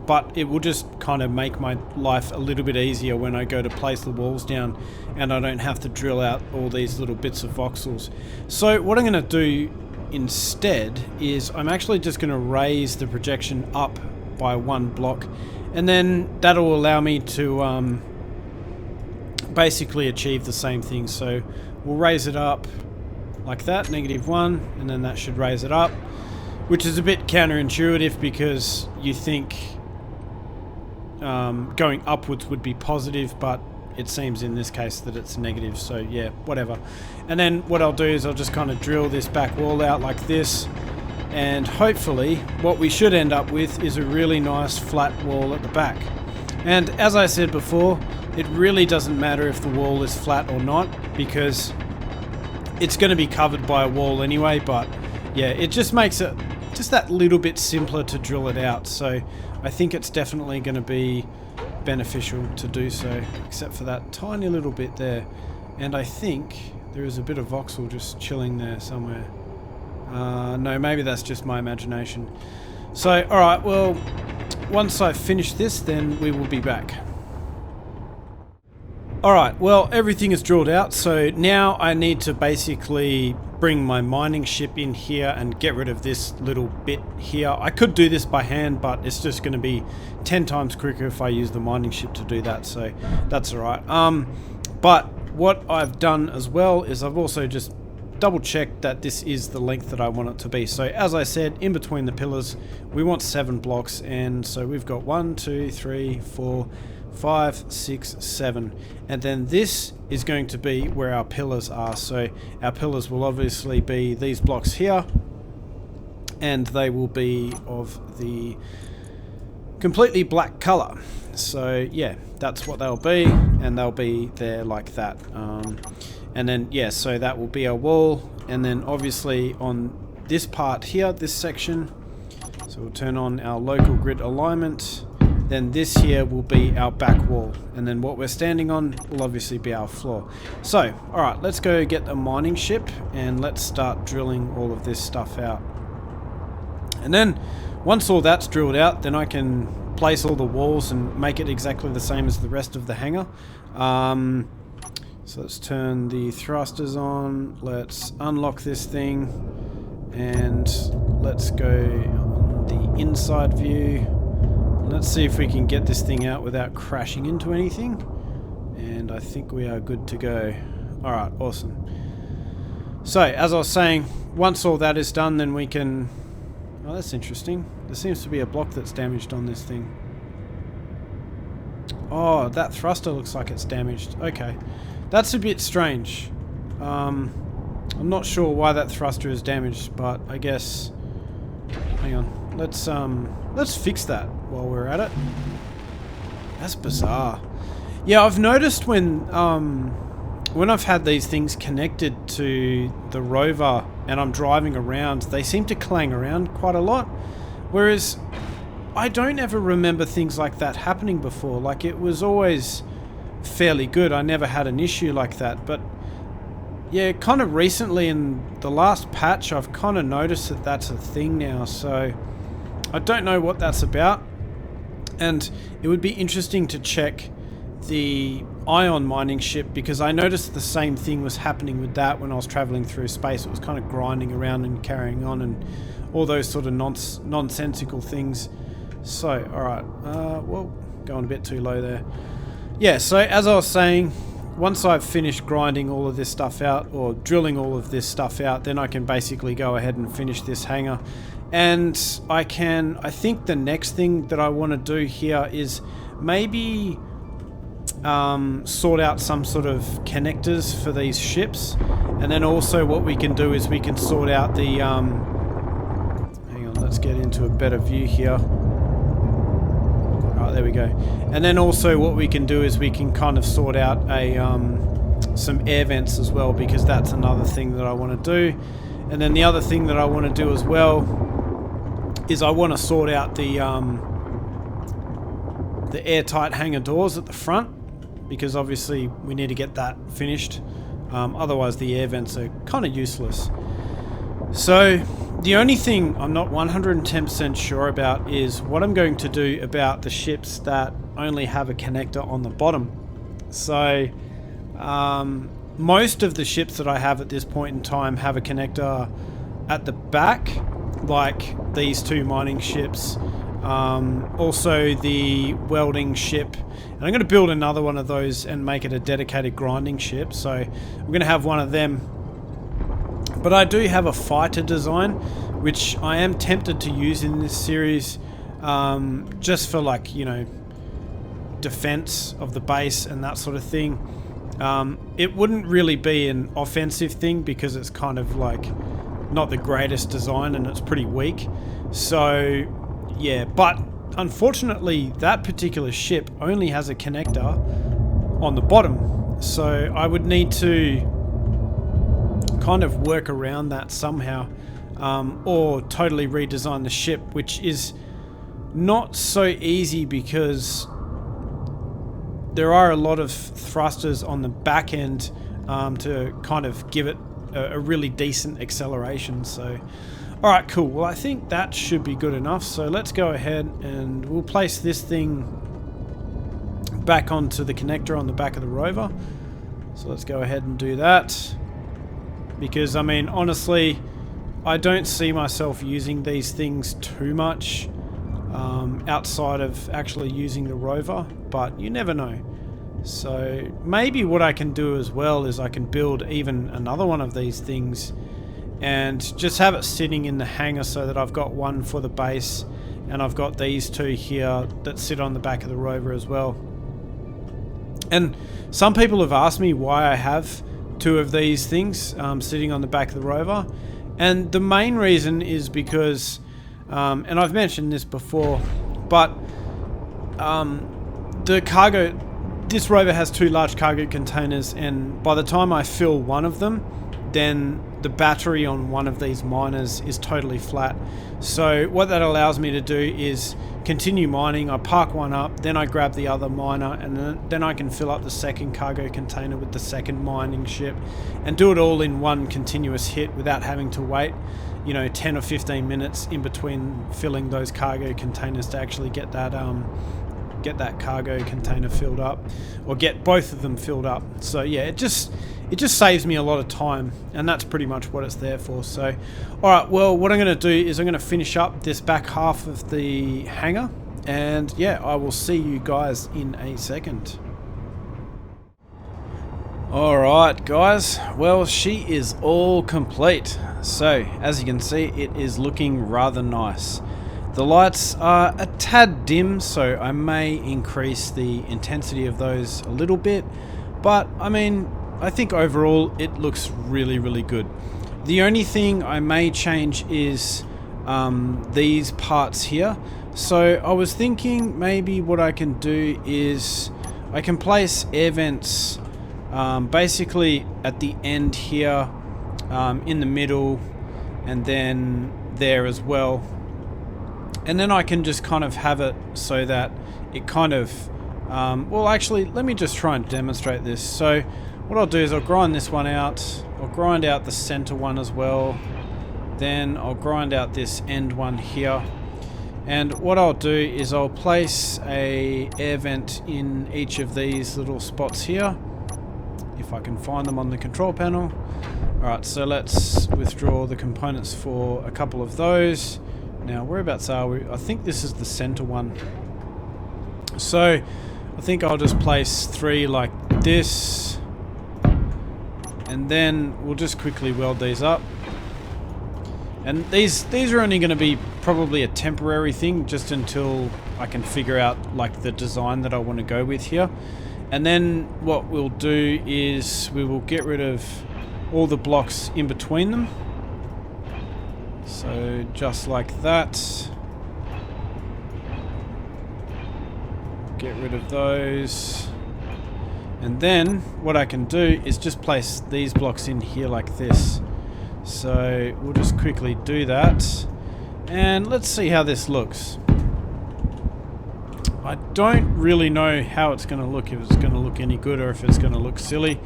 [SPEAKER 1] but it will just kind of make my life a little bit easier when I go to place the walls down, and I don't have to drill out all these little bits of voxels. So what I'm going to do instead is I'm actually just going to raise the projection up by 1 block, and then that'll allow me to basically achieve the same thing. So we'll raise it up like that, -1, and then that should raise it up, which is a bit counterintuitive because you think going upwards would be positive, but it seems in this case that it's negative. So yeah, whatever. And then what I'll do is I'll just kind of drill this back wall out like this, and hopefully what we should end up with is a really nice flat wall at the back. And as I said before, it really doesn't matter if the wall is flat or not, because it's going to be covered by a wall anyway. But yeah, it just makes it just that little bit simpler to drill it out. So I think it's definitely going to be beneficial to do so, except for that tiny little bit there. And I think there is a bit of voxel just chilling there somewhere. No, maybe that's just my imagination. So alright, well, once I've finished this, then we will be back. Alright, well, everything is drilled out, so now I need to basically bring my mining ship in here and get rid of this little bit here. I could do this by hand, but it's just going to be 10 times quicker if I use the mining ship to do that, so that's alright. But what I've done as well is I've also just double checked that this is the length that I want it to be. So as I said, in between the pillars we want 7 blocks, and so we've got 1, 2, 3, 4, 5, 6, 7, and then this is going to be where our pillars are. So our pillars will obviously be these blocks here, and they will be of the completely black color. So yeah, that's what they'll be, and they'll be there like that. And then yeah, so that will be our wall, and then obviously on this part here, this section, so we'll turn on our local grid alignment, then this here will be our back wall, and then what we're standing on will obviously be our floor. So, alright, let's go get a mining ship and let's start drilling all of this stuff out. And then, once all that's drilled out, then I can place all the walls and make it exactly the same as the rest of the hangar. So let's turn the thrusters on, let's unlock this thing, and let's go on the inside view. Let's see if we can get this thing out without crashing into anything. And I think we are good to go. Alright, awesome. So, as I was saying, once all that is done, then we can... Oh, that's interesting. There seems to be a block that's damaged on this thing. Oh, that thruster looks like it's damaged. Okay. That's a bit strange. I'm not sure why that thruster is damaged, but I guess... Hang on. Let's fix that while we're at it. That's bizarre. Yeah, I've noticed when I've had these things connected to the Rover and I'm driving around, they seem to clang around quite a lot. Whereas I don't ever remember things like that happening before. Like, it was always fairly good. I never had an issue like that. But yeah, kind of recently in the last patch, I've kind of noticed that that's a thing now. So I don't know what that's about. And it would be interesting to check the ion mining ship, because I noticed the same thing was happening with that when I was traveling through space. It was kind of grinding around and carrying on and all those sort of nonsensical things. So, alright, well, going a bit too low there. Yeah, so as I was saying, once I've finished grinding all of this stuff out, or drilling all of this stuff out, then I can basically go ahead and finish this hangar. And I think the next thing that I want to do here is maybe sort out some sort of connectors for these ships. And then also what we can do is we can sort out the... hang on, let's get into a better view here. Alright, there we go. And then also what we can do is we can kind of sort out a some air vents as well, because that's another thing that I want to do. And then the other thing that I want to do as well is I want to sort out the airtight hangar doors at the front, because obviously we need to get that finished. Otherwise the air vents are kind of useless. So the only thing I'm not 110% sure about is what I'm going to do about the ships that only have a connector on the bottom. So most of the ships that I have at this point in time have a connector at the back, like these two mining ships, also the welding ship, and I'm going to build another one of those and make it a dedicated grinding ship. So I'm going to have one of them. But I do have a fighter design, which I am tempted to use in this series, just for, like, you know, defense of the base and that sort of thing. It wouldn't really be an offensive thing because it's kind of like not the greatest design and it's pretty weak. So yeah, but unfortunately that particular ship only has a connector on the bottom, so I would need to kind of work around that somehow, or totally redesign the ship, which is not so easy because there are a lot of thrusters on the back end to kind of give it a really decent acceleration. So alright, cool. Well, I think that should be good enough. So let's go ahead and we'll place this thing back onto the connector on the back of the Rover. So let's go ahead and do that. Because, I mean, honestly, I don't see myself using these things too much outside of actually using the Rover, but you never know. So maybe what I can do as well is I can build even another one of these things and just have it sitting in the hangar so that I've got one for the base and I've got these two here that sit on the back of the Rover as well. And some people have asked me why I have two of these things sitting on the back of the Rover, and the main reason is because and I've mentioned this before, but the cargo, this Rover has two large cargo containers, and by the time I fill one of them, then the battery on one of these miners is totally flat. So what that allows me to do is continue mining. I park one up, then I grab the other miner, and then I can fill up the second cargo container with the second mining ship and do it all in one continuous hit without having to wait, you know, 10 or 15 minutes in between filling those cargo containers to actually get that cargo container filled up, or get both of them filled up. So yeah, it just saves me a lot of time, and that's pretty much what it's there for. So alright, well, what I'm going to do is I'm going to finish up this back half of the hangar, and yeah, I will see you guys in a second. Alright guys, well, she is all complete. So as you can see, it is looking rather nice. The lights are a tad dim, so I may increase the intensity of those a little bit, but I mean, I think overall it looks really, really good. The only thing I may change is these parts here. So I was thinking maybe what I can do is I can place air vents basically at the end here, in the middle, and then there as well. And then I can just kind of have it so that it kind of, well actually, let me just try and demonstrate this. So what I'll do is I'll grind this one out, I'll grind out the center one as well, then I'll grind out this end one here. And what I'll do is I'll place a air vent in each of these little spots here, if I can find them on the control panel. Alright, so let's withdraw the components for a couple of those. Now, whereabouts are we? I think this is the center one. So, I think I'll just place 3 like this. And then we'll just quickly weld these up. And these are only going to be probably a temporary thing, just until I can figure out like the design that I want to go with here. And then what we'll do is we will get rid of all the blocks in between them. So just like that. Get rid of those. And then what I can do is just place these blocks in here like this. So we'll just quickly do that. And let's see how this looks. I don't really know how it's going to look, if it's going to look any good or if it's going to look silly.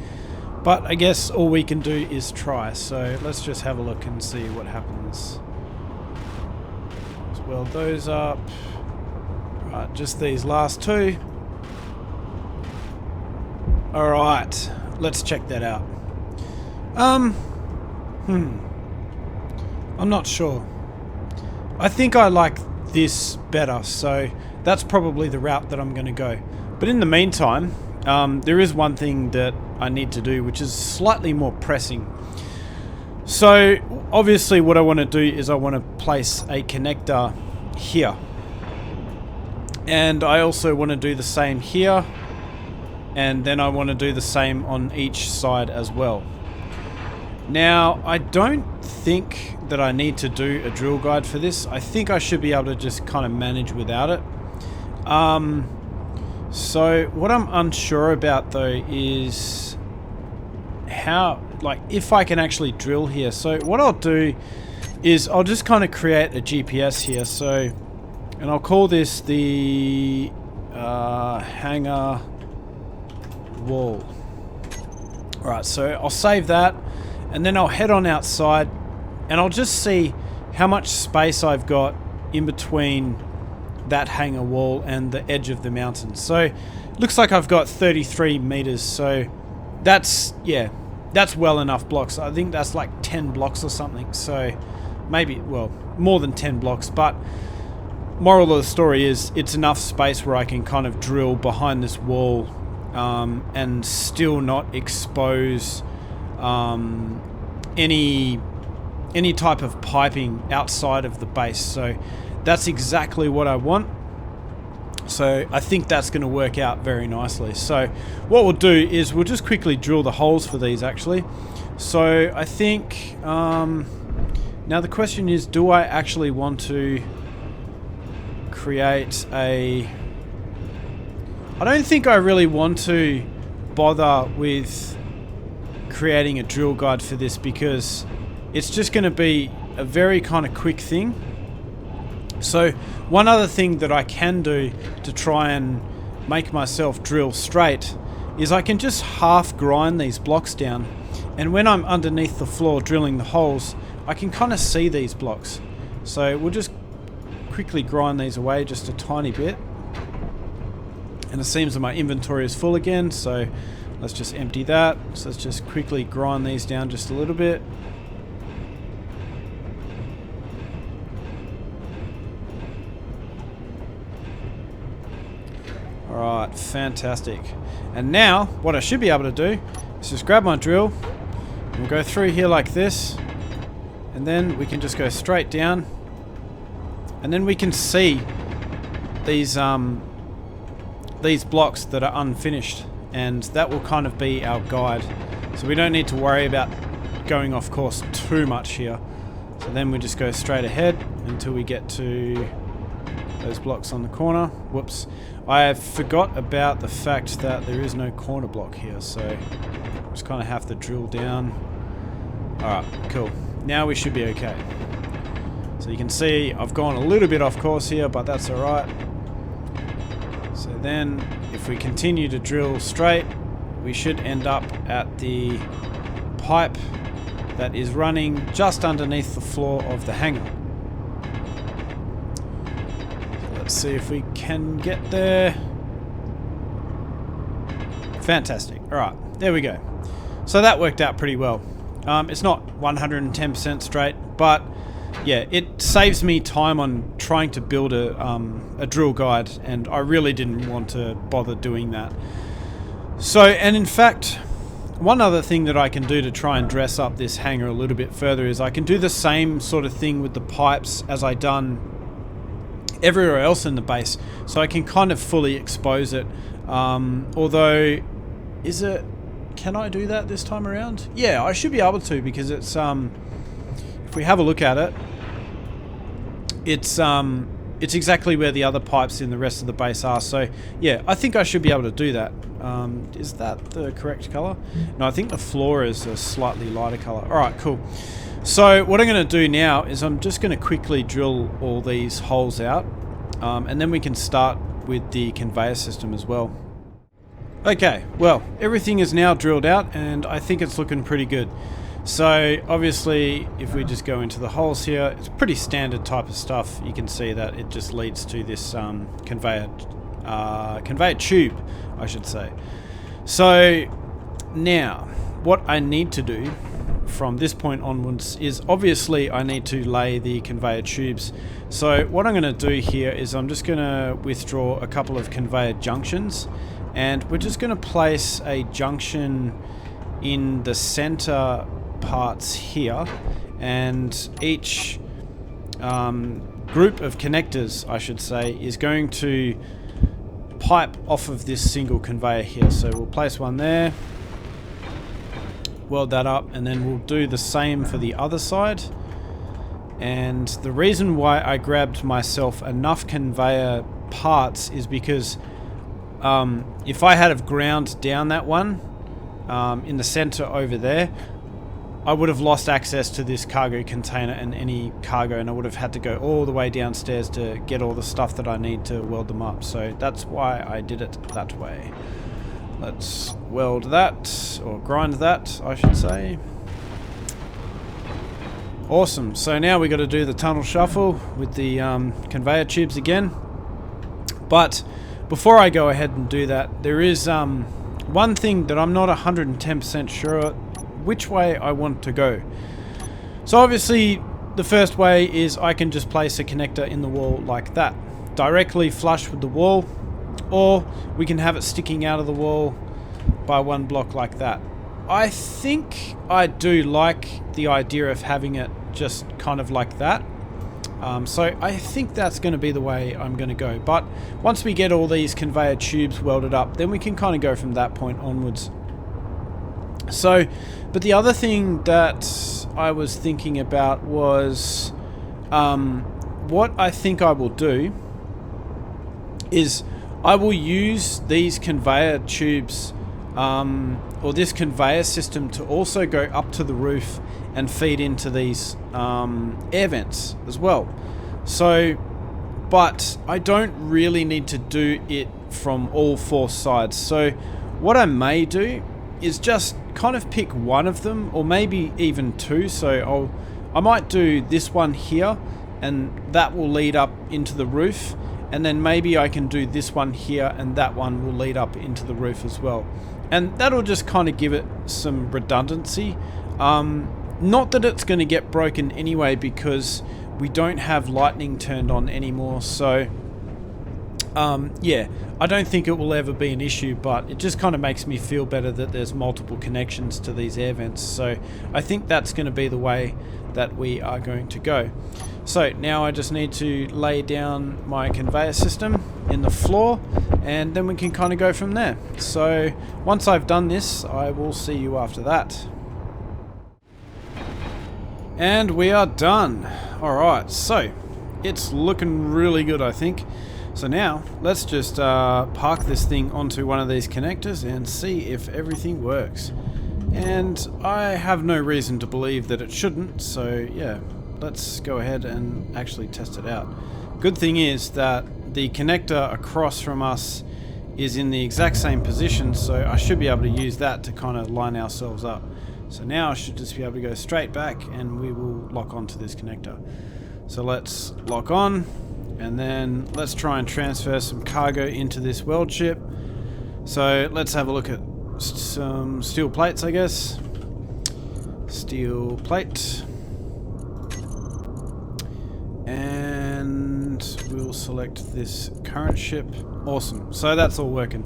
[SPEAKER 1] But I guess all we can do is try. So let's just have a look and see what happens. Let's weld those up. Right, just these last 2. Alright, let's check that out. I'm not sure. I think I like this better, so that's probably the route that I'm going to go. But in the meantime, there is one thing that I need to do, which is slightly more pressing. So obviously what I want to do is I want to place a connector here. And I also want to do the same here. And then I want to do the same on each side as well. Now, I don't think that I need to do a drill guide for this. I think I should be able to just kind of manage without it. So what I'm unsure about though is how, like, if I can actually drill here. So what I'll do is I'll just kind of create a GPS here. So, and I'll call this the hangar wall. Alright, so I'll save that, and then I'll head on outside, and I'll just see how much space I've got in between that hangar wall and the edge of the mountain. So it looks like I've got 33 meters, so that's, yeah, that's well enough blocks. I think that's like 10 blocks or something, so maybe, well, more than 10 blocks, but moral of the story is it's enough space where I can kind of drill behind this wall and still not expose any type of piping outside of the base. So that's exactly what I want. So I think that's going to work out very nicely. So what we'll do is we'll just quickly drill the holes for these actually. So I think now the question is, do I actually want to create a... I don't think I really want to bother with creating a drill guide for this, because it's just going to be a very kind of quick thing. So one other thing that I can do to try and make myself drill straight is I can just half grind these blocks down, and when I'm underneath the floor drilling the holes, I can kind of see these blocks. So we'll just quickly grind these away just a tiny bit. And it seems that my inventory is full again, so let's just empty that. So let's just quickly grind these down just a little bit. Alright, fantastic. And now, what I should be able to do is just grab my drill, and we'll go through here like this, and then we can just go straight down, and then we can see these blocks that are unfinished, and that will kind of be our guide. So we don't need to worry about going off course too much here. So then we just go straight ahead until we get to those blocks on the corner. Whoops. I forgot about the fact that there is no corner block here, so just kind of have to drill down. Alright, cool. Now we should be okay. So you can see I've gone a little bit off course here, but that's alright. So then if we continue to drill straight, we should end up at the pipe that is running just underneath the floor of the hangar. Let's see if we can get there. Fantastic. Alright, there we go. So that worked out pretty well. It's not 110% straight, but yeah, it saves me time on trying to build a drill guide, and I really didn't want to bother doing that. So, and in fact, one other thing that I can do to try and dress up this hangar a little bit further is I can do the same sort of thing with the pipes as I done everywhere else in the base, so I can kind of fully expose it. Although, can I do that this time around? Yeah, I should be able to, because it's if we have a look at it, it's exactly where the other pipes in the rest of the base are. So yeah, I think I should be able to do that. Is that the correct color? No, I think the floor is a slightly lighter color. All right, cool. So what I'm going to do now is I'm just going to quickly drill all these holes out, and then we can start with the conveyor system as well. Okay, well, everything is now drilled out, and I think it's looking pretty good. So obviously, if we just go into the holes here, it's pretty standard type of stuff. You can see that it just leads to this conveyor tube, I should say. So now, what I need to do from this point onwards is obviously I need to lay the conveyor tubes. So what I'm going to do here is I'm just going to withdraw a couple of conveyor junctions, and we're just going to place a junction in the center parts here, and each group of connectors, I should say, is going to pipe off of this single conveyor here. So we'll place one there, weld that up, and then we'll do the same for the other side. And the reason why I grabbed myself enough conveyor parts is because if I had have ground down that one in the center over there, I would have lost access to this cargo container and any cargo, and I would have had to go all the way downstairs to get all the stuff that I need to weld them up. So that's why I did it that way. Let's weld that, or grind that, I should say. Awesome. So now we got to do the tunnel shuffle with the conveyor tubes again. But before I go ahead and do that, there is one thing that I'm not 110% sure which way I want to go. So obviously the first way is I can just place a connector in the wall like that, directly flush with the wall, or we can have it sticking out of the wall by one block like that. I think I do like the idea of having it just kind of like that. So I think that's going to be the way I'm going to go. But once we get all these conveyor tubes welded up, then we can kind of go from that point onwards. So, but the other thing that I was thinking about was what I think I will do is I will use these conveyor tubes or this conveyor system to also go up to the roof and feed into these air vents as well. So, but I don't really need to do it from all four sides. So what I may do is just kind of pick one of them, or maybe even two. So I might do this one here, and that will lead up into the roof, and then maybe I can do this one here, and that one will lead up into the roof as well. And that'll just kind of give it some redundancy. Not that it's going to get broken anyway, because we don't have lightning turned on anymore. So yeah, I don't think it will ever be an issue, but it just kind of makes me feel better that there's multiple connections to these air vents. So I think that's going to be the way that we are going to go. So now I just need to lay down my conveyor system in the floor, and then we can kind of go from there. So once I've done this, I will see you after that. And we are done. Alright, so it's looking really good, I think. So now let's just park this thing onto one of these connectors and see if everything works. And I have no reason to believe that it shouldn't, so yeah, let's go ahead and actually test it out. Good thing is that the connector across from us is in the exact same position, so I should be able to use that to kind of line ourselves up. So now I should just be able to go straight back, and we will lock onto this connector. So let's lock on, and then let's try and transfer some cargo into this weld chip. So let's have a look at some steel plates, I guess. Steel plate. And we'll select this current ship. Awesome. So that's all working.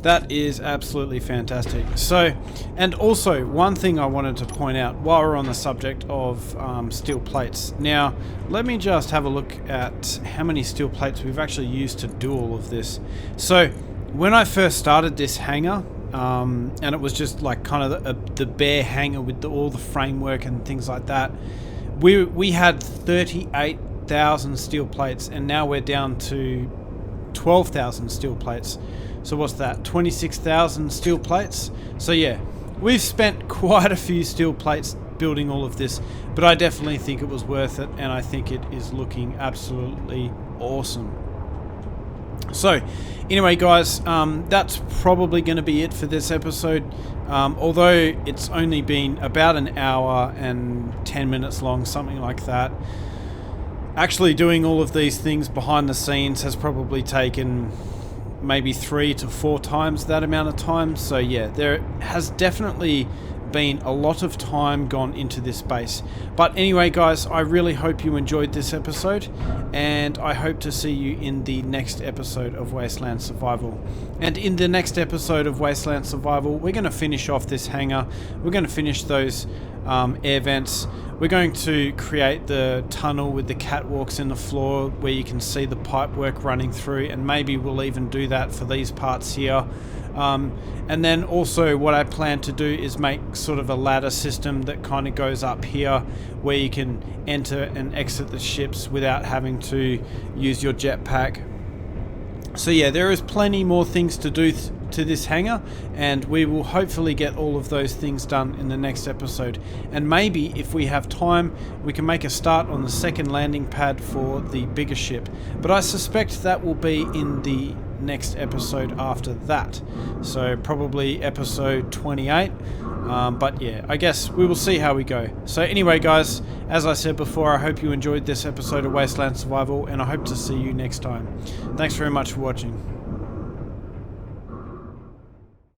[SPEAKER 1] That is absolutely fantastic. So, and also one thing I wanted to point out while we're on the subject of steel plates. Now, let me just have a look at how many steel plates we've actually used to do all of this. So, when I first started this hangar, and it was just like kind of the bare hangar with all the framework and things like that, we had 38,000 steel plates, and now we're down to 12,000 steel plates. So what's that? 26,000 steel plates. So yeah, we've spent quite a few steel plates building all of this, but I definitely think it was worth it, and I think it is looking absolutely awesome. So anyway guys, that's probably going to be it for this episode. Although it's only been about an hour and 10 minutes long, something like that. Actually doing all of these things behind the scenes has probably taken maybe 3 to 4 times that amount of time. So yeah, there has definitely been a lot of time gone into this base. But anyway guys, I really hope you enjoyed this episode, and I hope to see you in the next episode of Wasteland Survival. And in the next episode of Wasteland Survival, we're going to finish off this hangar. We're going to finish those air vents. We're going to create the tunnel with the catwalks in the floor where you can see the pipe work running through, and maybe we'll even do that for these parts here. And then also what I plan to do is make sort of a ladder system that kind of goes up here where you can enter and exit the ships without having to use your jetpack. So yeah, there is plenty more things to do to this hangar, and we will hopefully get all of those things done in the next episode. And maybe if we have time, we can make a start on the second landing pad for the bigger ship. But I suspect that will be in the next episode after that, so probably episode 28. But yeah, I guess we will see how we go. So anyway guys, as I said before, I hope you enjoyed this episode of Wasteland Survival, and I hope to see you next time. Thanks very much for watching.